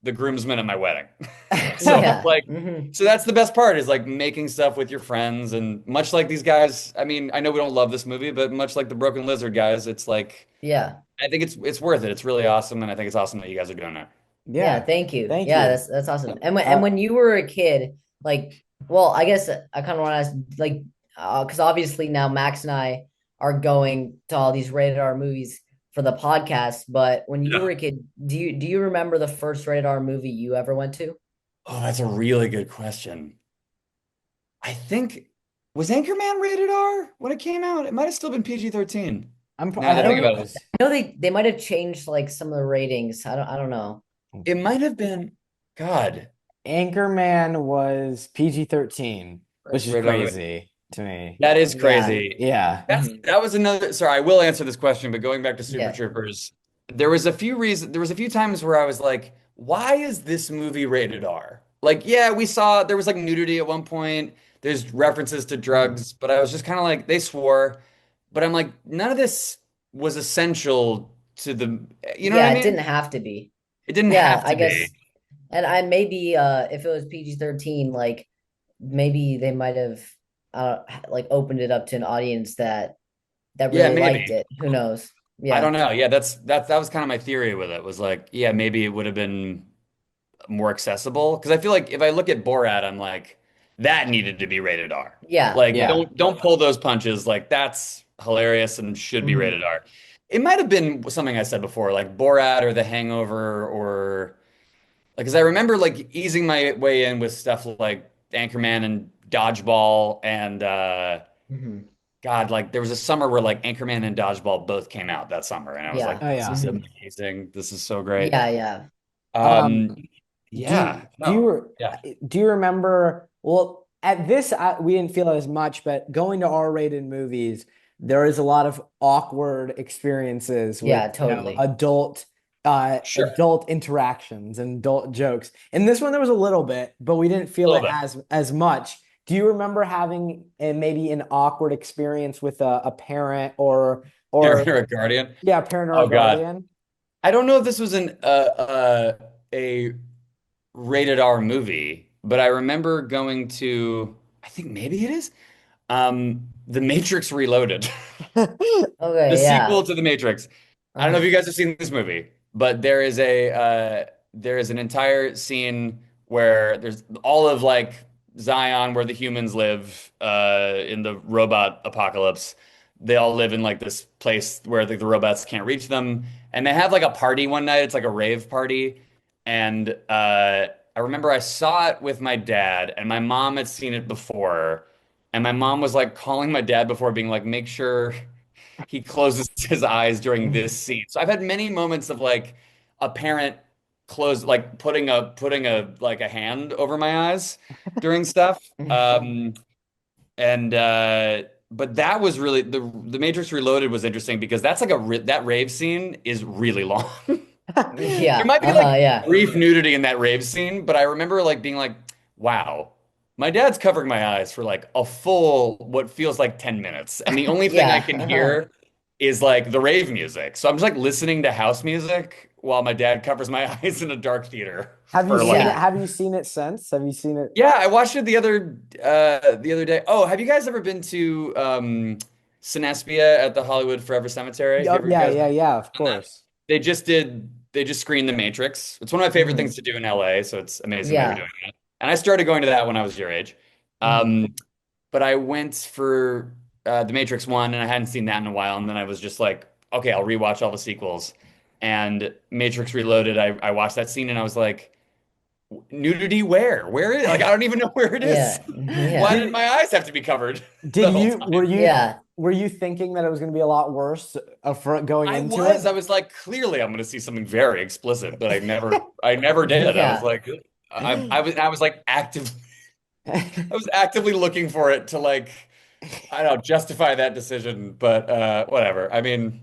the groomsmen at my wedding. So Yeah. like so that's the best part is like making stuff with your friends and much like these guys. I mean, I know we don't love this movie, but much like the Broken Lizard guys, it's like Yeah. I think it's worth it. It's really awesome, and I think it's awesome that you guys are doing it. Yeah, Yeah. thank you. Thank Yeah, you. that's awesome. And Uh, when you were a kid, like, well, I guess I kind of want to ask, like, because obviously now Max and I are going to all these rated R movies for the podcast. But when you Yeah. were a kid, do you remember the first rated R movie you ever went to? Oh, that's a really good question. I think was Anchorman rated R when it came out? It might have still been PG-13. Now I that I I think think don't it about know. it, was. I know they might have changed like some of the ratings. I don't know. it might have been God. Anchorman was PG-13, which First is rated R. crazy to me. That is Yeah. crazy. Yeah. Mhm. That was another. Sorry, I will answer this question, but going back to Super Yeah. Troopers, there was a few times where I was like, why is this movie rated R? Like, yeah, we saw there was like nudity at one point. There's references to Mhm. drugs, but I was just kind of like, they swore, but I'm like, none of this was essential to the, you know what I Yeah, it mean? didn't have to be. It didn't Yeah, have I to be. guess. And I maybe if it was PG-13, like maybe they might have like opened it up to an audience that Yeah, really liked maybe. it. Who knows? I Yeah. don't know. Yeah, that was kind of my theory with it was like, yeah, maybe it would have been more accessible because I feel like if I look at Borat, I'm like that needed to be rated R. Yeah. Like Yeah. Yeah. don't pull those punches. Like that's hilarious and should be Hmm. rated R. It might have been something I said before, like Borat or The Hangover or like because I remember like easing my way in with stuff like Anchorman and Dodgeball and Hmm. God, like there was a summer where like Anchorman and Dodgeball both came out that summer, and I was like, Yeah. Oh this is yeah. Hmm. amazing. This is so great. Yeah. Yeah. Um, Um, yeah, do no, you yeah. do you remember? Well, at this we didn't feel it as much, but going to R-rated movies, there is a lot of awkward experiences with Yeah. Totally. adult Sure. adult interactions and adult jokes. In this one, there was a little bit, but we didn't A feel little it bit. as much. Do you remember having maybe an awkward experience with a parent or Parent or a guardian. yeah, a parent or a Oh God. guardian? I don't know if this was a rated R movie, but I remember going to, I think maybe it is, The Matrix Reloaded. The Okay, yeah. sequel to The Matrix. I don't know if Uh-huh. you guys have seen this movie, but there is an entire scene where there's all of like Zion, where the humans live in the robot apocalypse. They all live in like this place where the robots can't reach them, and they have like a party one night. It's like a rave party, and I remember I saw it with my dad, and my mom had seen it before, and my mom was like calling my dad before, being like, "Make sure." He closes his eyes during this scene. So I've had many moments of like a parent close like putting a like a hand over my eyes during stuff. And but that was really the Matrix Reloaded was interesting because that's like that rave scene is really long. There Yeah. might be like Yeah. brief nudity in that rave scene, but I remember like being like, wow, my dad's covering my eyes for like a full what feels like 10 minutes. And the only thing I Yeah. can hear is like the rave music. So I'm just like listening to house music while my dad covers my eyes in a dark theater Have you for seen it? like Yeah. Have you seen it since? Have you seen it? yeah, I watched it the other day. Oh, have you guys ever been to Cinespia at the Hollywood Forever Cemetery? Have Oh, you yeah, guys yeah, yeah, of done that? course. They just screened The Matrix. It's one of my favorite Mhm. things to do in LA, so it's amazing that you're Yeah. doing that. And I started going to that when I was your age. Mhm. Um, but I went for The Matrix 1 and I hadn't seen that in a while, and then I was just like, okay, I'll rewatch all the sequels. And Matrix Reloaded, I watched that scene and I was like, nudity where? Where is like I don't even know where it is. Yeah. Why Yeah. did my eyes have to be covered Did the whole you time? Yeah. were you thinking that it was going to be a lot worse for going into it? I was like, clearly I'm gonna see something very explicit, but I never did. I was Yeah. like I was like I was actively looking for it to like I don't know, justify that decision, but whatever. I mean,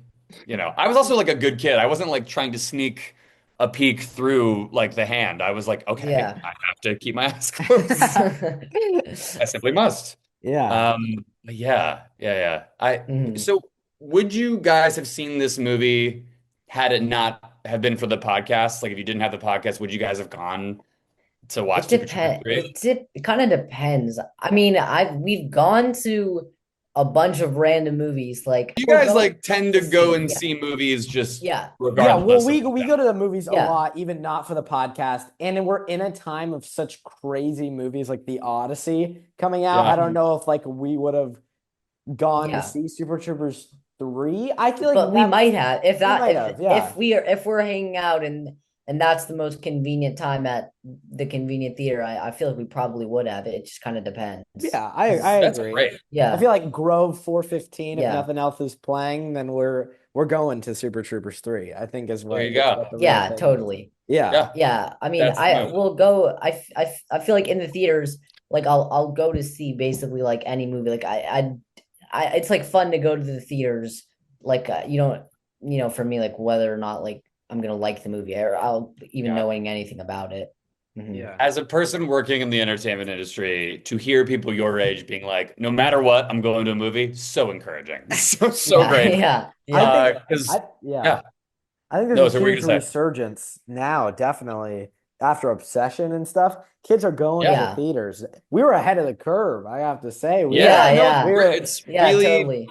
I was also like a good kid. I wasn't like trying to sneak a peek through like the hand. I was like, okay, Yeah. I have to keep my eyes closed. I simply must. Yeah. But yeah. I Mhm. so would you guys have seen this movie had it not have been for the podcast? Like if you didn't have the podcast, would you guys have gone to watch Super Troopers 3? It kind of depends. I mean, we've gone to a bunch of random movies. Like You we'll guys go like tend to to go see. and Yeah. see movies just Yeah. Yeah, well, regardless of we what's go out. to the movies a Yeah. lot, even not for the podcast. And we're in a time of such crazy movies like The Odyssey coming out. I Yeah. don't Mhm. know if like we would have gone to Yeah. see Super Troopers 3. I feel like But we that's might have if we that might have, yeah. if we're hanging out and that's the most convenient time at the convenient theater, I feel like we probably would have. It just kind of depends. Yeah, I 'Cause That's agree. great. I yeah. feel like Grove 415, if Yeah. nothing else is playing, then we're going to Super Troopers 3, I think is There what you is go. what the real Yeah, thing is. totally. Yeah. Yeah, Yeah, I mean, that's the I move. will go. I feel like in the theaters, like I'll go to see basically like any movie. Like it's like fun to go to the theaters. Like for me, like whether or not like I'm gonna like the movie or I'll even Yeah. knowing anything about it. Mhm. Yeah. As a person working in the entertainment industry, to hear people your age being like, no matter what, I'm going to a movie, so encouraging. So Yeah, great. yeah, I yeah, think Because yeah. yeah. I think there's No, a so what were you huge gonna say? resurgence now, definitely after Obsession and stuff. Kids are going to Yeah. the yeah, theaters. We were ahead of the curve, I have to say. Yeah, no, yeah, it's yeah, really totally.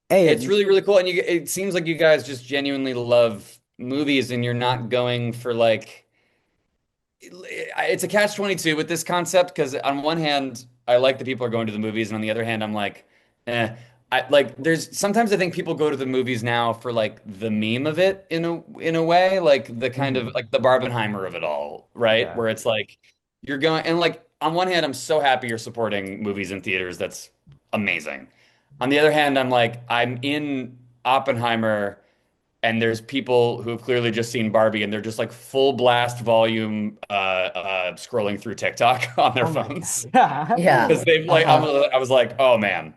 it's Hey, really, really cool. And it seems like you guys just genuinely love movies and you're not going for like it's a catch 22 with this concept because on one hand, I like that people are going to the movies, and on the other hand, I'm like, eh. I like there's sometimes I think people go to the movies now for like the meme of it in a way, like the kind of mhm, like the Barbenheimer of it all, right? yeah. Where it's like you're going and like on one hand, I'm so happy you're supporting movies in theaters. That's amazing. On the other hand, I'm like, I'm in Oppenheimer and there's people who have clearly just seen Barbie and they're just like full blast volume scrolling through TikTok on their Oh my God. phones Yeah. because Yeah, they've like uh-huh. I was like oh man,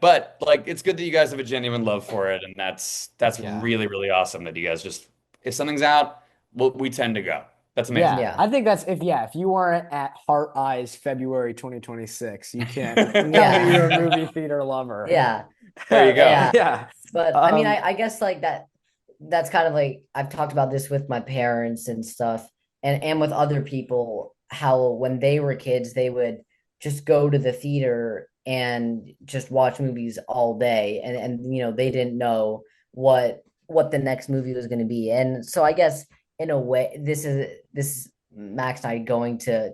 but like it's good that you guys have a genuine love for it and that's Yeah. really really awesome that you guys just if something's out, we tend to go. That's amazing. Yeah, Yeah. I think that's if you weren't at Heart Eyes February 2026, you can't tell me you're a Yeah. movie theater lover. Yeah. There you go. Yeah. Yeah. But I mean, Um, I guess like that's kind of like I've talked about this with my parents and stuff and with other people, how when they were kids, they would just go to the theater and just watch movies all day and they didn't know what the next movie was going to be. And so I guess in a way this Max and I going to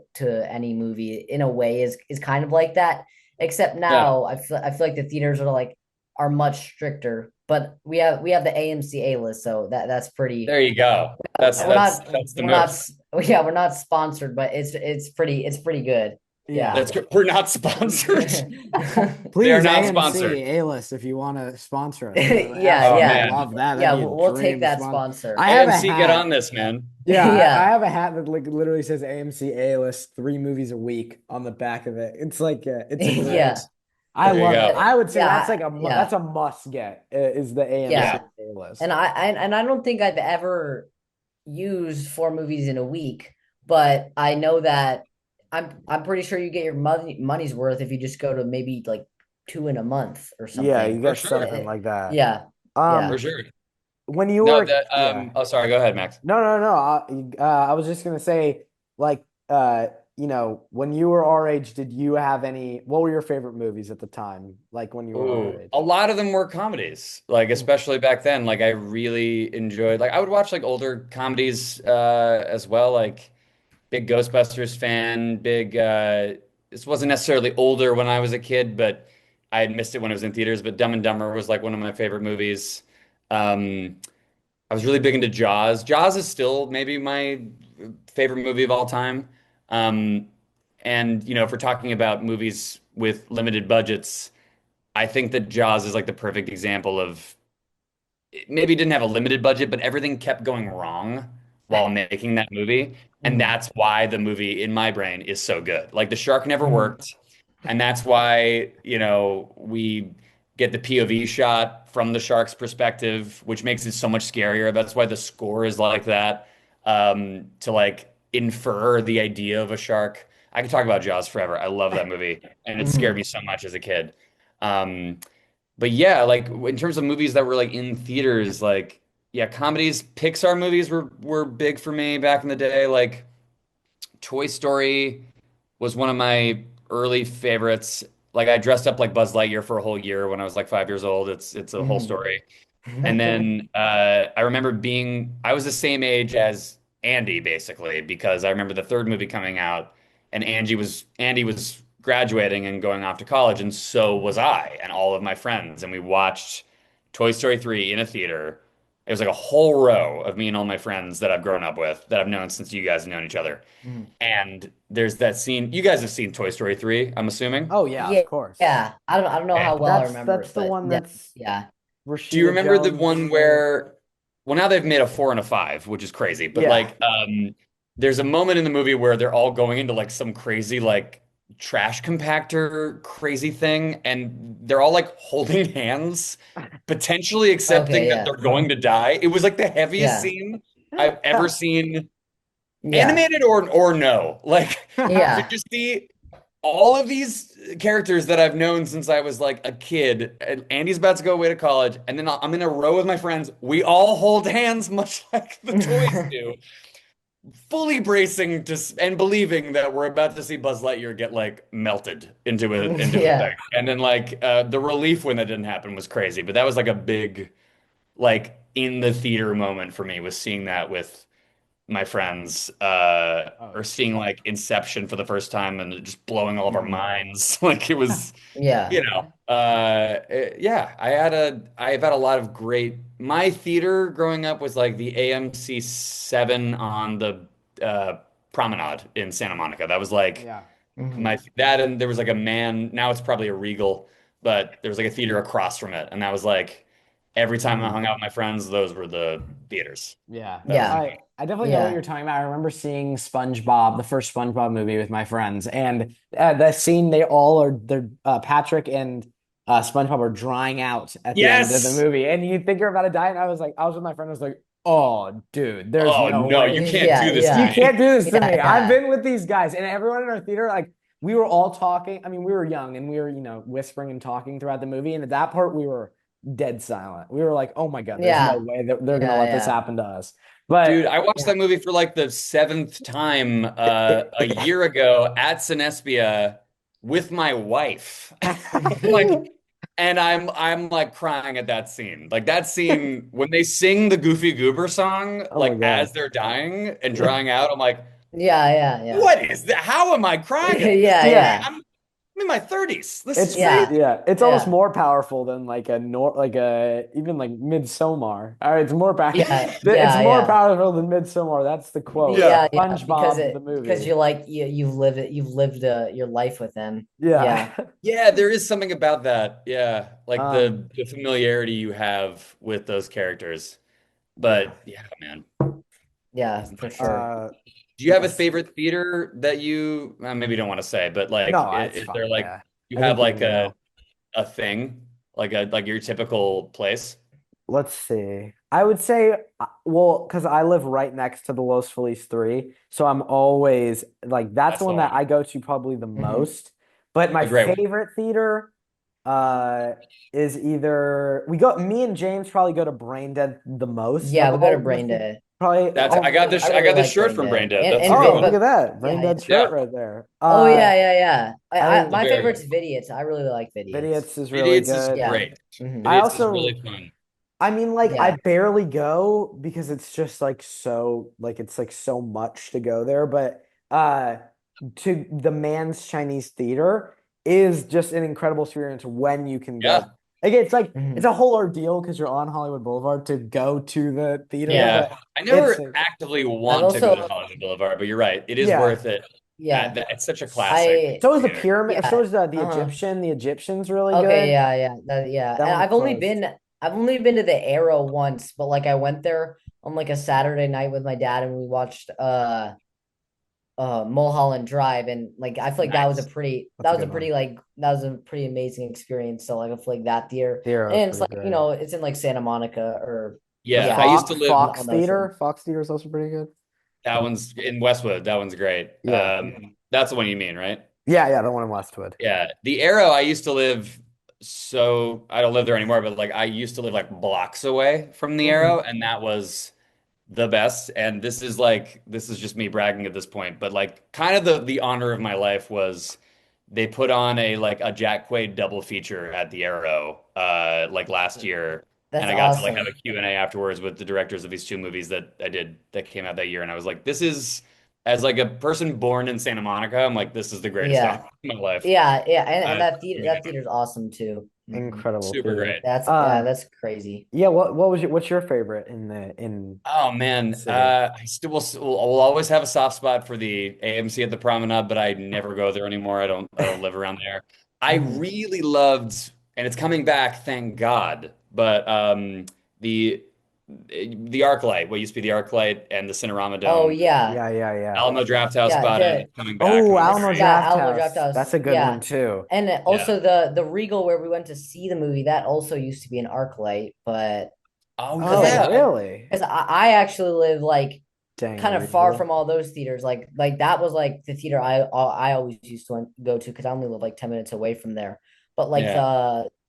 any movie in a way is kind of like that, except Yeah. now I feel like the theaters are much stricter, but we have the AMC A list, so that's pretty. There you go. That's We're that's not that's the we're not move. yeah, we're not sponsored, but it's pretty good. Yeah. yeah. That's good. We're not sponsored. They are Please, not AMC, sponsored. A-list, if you want to sponsor us, Yeah, Oh absolutely yeah. man. love that. That'd Yeah, be a we'll take dream that sponsor. sponsor. I have a AMC, get hat. on this, man. Yeah, I Yeah. have a hat that like literally says AMC A-list, 3 movies a week on the back of it. It's like it's a dream. Yeah. I There you love it. go. I would say that's Yeah. like Yeah. that's a must get is the AMC Yeah. Yeah. A-list. And I don't think I've ever used 4 movies in a week, but I know that I'm pretty sure you get your money's worth if you just go to maybe like two in a month or Yeah, you something. For get sure. something like that. Yeah. For Yeah. Um, sure. when you No, were that yeah. oh sorry, go ahead, Max. No, no, no. I was just gonna say, like, when you were our age, did you have any? What were your favorite movies at the time? Like when you were our Ooh, a age? lot of them were comedies. Like Mm. especially back then, like I really enjoyed like I would watch like older comedies as well, like big Ghostbusters fan, big this wasn't necessarily older when I was a kid, but I had missed it when it was in theaters, but Dumb and Dumber was like one of my favorite movies. Um I was really big into Jaws. Jaws is still maybe my favorite movie of all time. Um and if we're talking about movies with limited budgets, I think that Jaws is like the perfect example of maybe it didn't have a limited budget, but everything kept going wrong while making that movie. And Mhm. that's why the movie in my brain is so good. Like the shark never Mhm. worked. And that's why, we get the POV shot from the shark's perspective, which makes it so much scarier. That's why the score is like that, to like infer the idea of a shark. I could talk about Jaws forever. I love that movie, and it scared Mhm. me so much as a kid. Um, but yeah, like in terms of movies that were like in theaters, like yeah, comedies, Pixar movies were big for me back in the day. Like Toy Story was one of my early favorites. Like I dressed up like Buzz Lightyear for a whole year when I was like 5 years old. It's a whole Mhm. story. And then I remember I was the same age as Andy basically because I remember the third movie coming out and Andy was graduating and going off to college and so was I and all of my friends and we watched Toy Story 3 in a theater. It was like a whole row of me and all my friends that I've grown up with that I've known since you guys have known each other. Mhm. And there's that scene. You guys have seen Toy Story 3, I'm assuming. Oh yeah, of Yeah, course. yeah. I don't know Okay. how well I remember That's it, the but one definitely, that's yeah. Do you Rashida remember the Jones one in the where, well, now they've made a 4 and a 5, which is crazy, but yeah. like, there's a moment in the movie where they're all going into like some crazy, like, trash compactor crazy thing, and they're all like holding hands, potentially accepting Okay, that yeah. they're going to die. It was like the heaviest Yeah. scene I've ever seen, Yeah. animated or no. Like, to Yeah. just see all of these characters that I've known since I was like a kid. And Andy's about to go away to college, and then I'm in a row with my friends. We all hold hands, much like the toys do, fully bracing to and believing that we're about to see Buzz Lightyear get like melted into a thing. Yeah. And then like the relief when that didn't happen was crazy. But that was like a big like in the theater moment for me was seeing that with my friends Oh or yeah. seeing like Inception for the first time and it just blowing all of our Mhm. minds. Like it was, Yeah. yeah, I've had a lot of great, my theater growing up was like the AMC 7 on the Promenade in Santa Monica. That was like Yeah. my, Mhm. that and there was like a man, now it's probably a Regal, but there was like a theater across from it. And that was like, every time I Mm. hung out with my friends, those were the theaters. Yeah. That was, Yeah. I definitely know what Yeah. you're talking about. I remember seeing SpongeBob, the first SpongeBob movie with my friends, and that scene they're Patrick and SpongeBob are drying out at the end of the yes. movie, and you think you're about to die, and I was with my friend, I was like, Oh, dude, there's Oh no no, way. you can't do Yeah, this to You yeah, me. can't do this to yeah, me. I've yeah, been with these guys, and everyone in our theater, like, we were all talking. I mean, we were young and we were, whispering and talking throughout the movie. And at that part, we were dead silent. We were like, oh my God, there's no yeah, way that they're going to yeah, let this yeah, happen to us. Dude, But I watched yeah, that movie for like the seventh time a year ago at Cinespia with my wife. Like, and I'm like crying at that scene. Like that scene when they sing the Goofy Goober song, oh my like as God. they're dying and drying out, I'm like, yeah, yeah, yeah, what is that? How am I crying at this? yeah, Yeah. yeah, I'm in my 30s. This is It's yeah, crazy. yeah, it's almost yeah, more powerful than like a nor like a even like Midsommar. All right, it's more yeah, it's yeah, more yeah. powerful than Midsommar. That's the quote. Yeah. Yeah, yeah, SpongeBob the because movie. you're like you've lived your life with them. Yeah. Yeah. Yeah, there is something about that. Yeah, like Um, the familiarity you have with those characters. yeah. But yeah, man. Yeah, It's for nuts. sure. Uh, Do you have a yes. favorite theater that you maybe you don't want to say, but like No, that's is there fine. like Yeah. you I have think they like know. a thing like your typical place? Let's see. I would say, well, because I live right next to the Los Feliz 3. So I'm always like, that's the That's the one that one. I go to probably the Hmm. most. But my A great one. favorite theater uh is either me and James probably go to Brain Dead the most Yeah, of we go to all the Brain Dead. probably That's I I I got really this like shirt Brain from Dead. Brain Dead. And That's and a good oh, Vi- one. look at but that. Brain yeah, Dead yeah. shirt Yeah. right there. Oh yeah, yeah, yeah. I My Very favorite's good. Vidiots. I really like Vidiots. Vidiots is really Idiots is good. Yeah. great. Hmm. I Idiots is also really fun. I mean, like, I Yeah. barely go because it's just like so, like, it's like so much to go there. But to the Man's Chinese Theater is just an incredible experience when you can go. Yeah. Again, it's like it's Hmm. a whole ordeal because you're on Hollywood Boulevard to go to the theater, Yeah. Yeah. but I it's never actively I've want to go to also Hollywood Boulevard, but you're right. It is yeah. worth it. yeah. It's such a classic I So is the theater. pyramid. So yeah. is the Uh-huh. Egyptian. The Egyptian's really Okay, good. yeah, yeah. Yeah. That And one closed. I've only been to the Arrow once, but like I went there on like a Saturday night with my dad and we watched Mulholland Drive, and like I feel like Nice. That's a good one. that was a pretty amazing experience. So like I feel like that theater, The Arrow is and it's pretty like great. it's in like Santa Monica or The Yeah, I yeah used to live Fox on the ocean. Theater. Fox Theater is also pretty good. that one's in Westwood. That one's great. Yeah. That's the one you mean, right? Yeah, yeah, the one in Westwood. Yeah. The Arrow, I used to live so I don't live there anymore, but like I used to live like blocks away from the Hmm. Arrow, and that was the best. And this is just me bragging at this point, but like kind of the honor of my life was they put on a Jack Quaid double feature at the Arrow like last year, and That's I got to like have a awesome. Q&A afterwards with the directors of these two movies that I did that came out that year, and I was like, this is as like a person born in Santa Monica, I'm like, this is the greatest Yeah, honor of my life. yeah, and Amazing. that theater's awesome too. Hmm. Incredible Super theater. great. That's crazy. Yeah, what's your favorite in Oh the man, city? I still will always have a soft spot for the AMC at the Promenade, but I never go there anymore. I don't live around there. I Hmm. really loved, and it's coming back, thank God. But the the ArcLight, what used to be the ArcLight and the Cinerama Oh Dome, yeah, Yeah, yeah, yeah. Alamo Drafthouse yeah. bought it. The It's coming back, Oh, and I'm Alamo very Yeah, Draft Alamo Draft House. House. That's a good one Yeah. too. And yeah. also the Regal where we went to see the movie, that also used to be an ArcLight, but Oh because Oh, yeah, really? I actually live like Dang, kind of far Regal. from all those theaters. Like that was like the theater I always used to go to because I only live like 10 minutes away from there. But like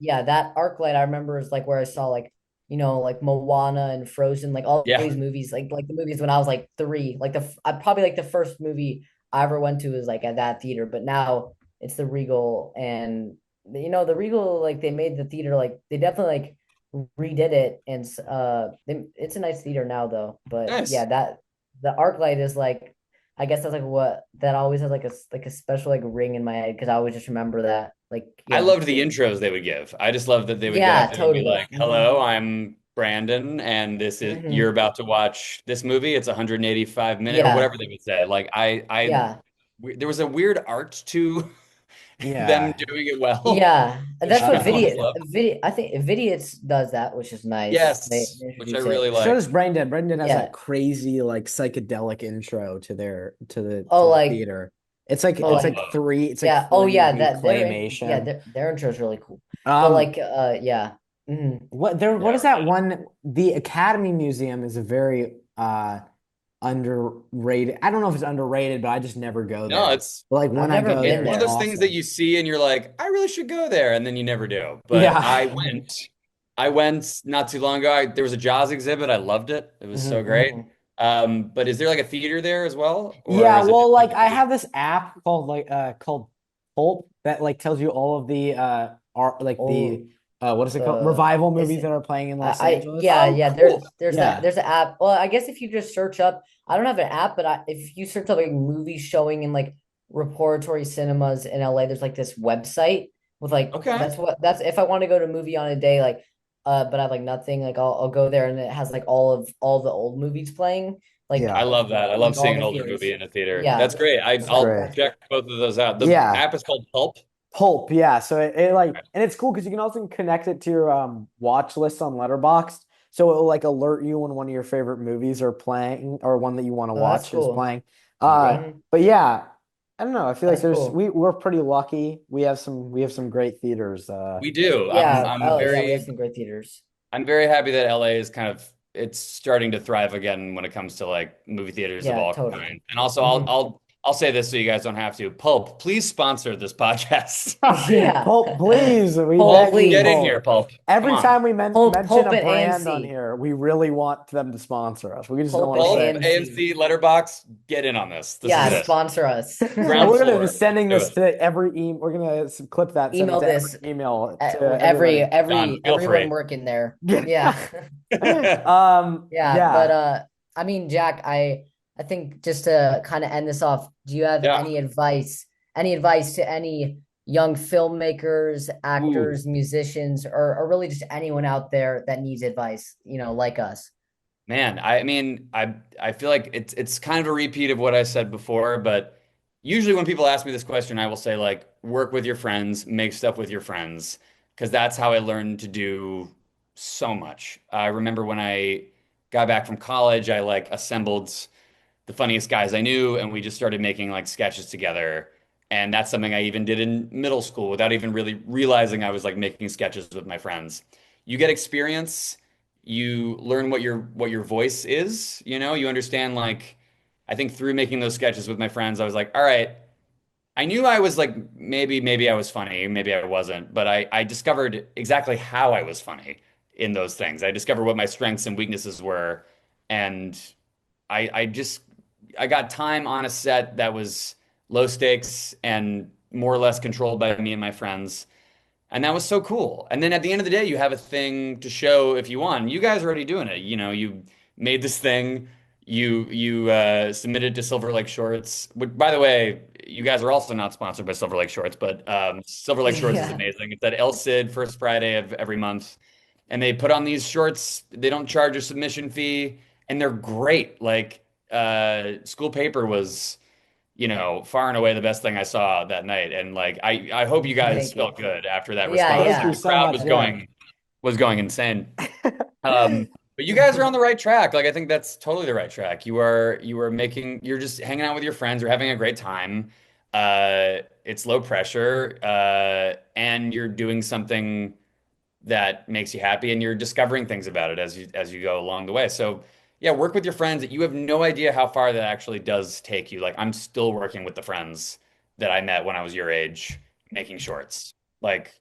yeah, that ArcLight I remember is like where I saw like like Moana and Frozen, like all yeah. these movies, like the movies when I was like three. Like I probably like the first movie I ever went to was like at that theater, but now it's the Regal, and the Regal, like they made the theater, like they definitely like redid it, and it's a nice theater now though. But yeah, Nice. that the arc light is like, I guess that's like what that always has like a special like ring in my head because I always just remember that. Like, I yeah. loved the intros they would give. I just loved that they would go Yeah, up there and be totally. like, "Hello, I'm Brandon, and you're Hmm. about to watch this movie. It's 185 minutes or Yeah, whatever they would say." Like yeah, there was a weird art to them Yeah. doing it well, yeah. which That's what I always loved. I think Vidiots does that, which is nice. Yes, They which I introduce it. really So does liked. Brain Dead. Brain Dead has that Yeah. crazy like psychedelic intro to their Oh, to the like theater. It's like oh, like it's like yeah. Oh, yeah. 3D claymation. Their intro is really cool. But Um like yeah. What Yeah, is that one? The Academy Museum is a very underrated. I don't know if it's underrated, but I just never go no, there. But like I've when I never go it's been there, one of it's there. those things that awesome. you see and you're like, I really should go there, and then you never do. But Yeah. I went not too long ago. There was a Jaws exhibit. I loved it. It was so Mhm. great. But is there like a theater there as well, or Yeah, is it well, just like like a I movie? have this app called Pulp that like tells you all of the art like Oh, the what is it called? the Revival is movies that it? are playing in Los I Angeles. yeah, Oh, yeah. cool. Yeah. There's an app. Well, I guess if you just search up, I don't have an app, but if you search up like movies showing in like repertory cinemas in LA, there's like this website with like Okay. that's if I want to go to a movie on a day like but I have like nothing like I'll go there and it has like all the old movies playing Yeah. I love that. I love like all seeing an the older theaters. movie in a theater. Yeah, That's great. It's I'll great. that's check both of those out. The Yeah. app is called Pulp. Pulp, yeah. So it like, and it's cool because you can also connect it to your watch list on Letterboxd. So it will like alert you when one of your favorite movies are playing or one that you want to oh, that's watch is cool. playing. Cool. But yeah, I don't know. I feel like That's cool. we're pretty lucky. We have some great theaters. We do. Yeah. Oh yeah, we have some great theaters. I'm very happy that LA is kind of it's starting to thrive again when it comes to like movie theaters of Yeah, all totally. kinds. And also Hmm. I'll say this so you guys don't have to. Pulp, please sponsor this podcast. Yeah. Pulp, please, we Pulp, beg Pulp, you, get in please. here, Pulp. Pulp. Come Every on. time we mention Pulp a and brand on AMC. here, we really want them to sponsor us. We just don't Pulp want and to Pulp, say. AMC. AMC, Letterbox, get in on this. This is Yeah, it. sponsor us. Ground We're gonna be floor. Let's sending do this it. to every email. We're gonna clip that, send it Email to every this email to everybody. Done. Feel everyone free. working there. Yeah. Yeah, but Yeah. I mean, Jack, I think just to kind of end this off, do you have Yeah. any advice to any young filmmakers, Ooh. actors, musicians, or really just anyone out there that needs advice, you know, like us? Man, I mean, I feel like it's kind of a repeat of what I said before, but usually when people ask me this question, I will say like work with your friends, make stuff with your friends, because that's how I learned to do so much. I remember when I got back from college, I like assembled the funniest guys I knew, and we just started making like sketches together. And that's something I even did in middle school without even really realizing I was like making sketches with my friends. You get experience, you learn what your voice is, you know, you understand like I think through making those sketches with my friends, I was like, all right, I knew I was like maybe I was funny, maybe I wasn't, but I discovered exactly how I was funny in those things. I discovered what my strengths and weaknesses were, and I just I got time on a set that was low stakes and more or less controlled by me and my friends. And that was so cool. And then at the end of the day, you have a thing to show if you won. You guys are already doing it. You know, you made this thing. You submitted to Silver Lake Shorts. Which, by the way, you guys are also not sponsored by Silver Lake Shorts, but Silver Lake Shorts is Yeah. amazing. It's at El Cid first Friday of every month, and they put on these shorts. They don't charge a submission fee, and they're great. Like School Paper was far and away the best thing I saw that night. And like I hope you guys Thank you. felt good after that Yeah, response Thank because you yeah. the so crowd much. Yeah. was going insane. But you guys are on the right track. Like I think that's totally the right track. You're just hanging out with your friends, you're having a great time. It's low pressure, and you're doing something that makes you happy and you're discovering things about it as you go along the way. So yeah, work with your friends. You have no idea how far that actually does take you. Like I'm still working with the friends that I met when I was your age making shorts. Like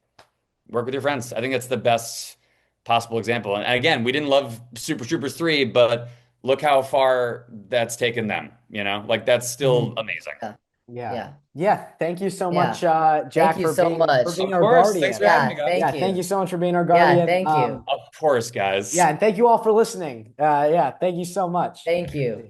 work with your friends. I think that's the best possible example. And again, we didn't love Super Troopers 3, but look how far that's taken them, you know? Like that's still Mhm. amazing. Yeah, Yeah. yeah, Yeah. Thank you so much, yeah. Thank Jack, you so for much. being Of our course. Thanks for guardian. having me, Yeah, guys. Yeah, thank thank you. you so much for being our Yeah, guardian. thank you. Of course, guys. Yeah, and thank you all for listening. Yeah, thank you so much. Thank you.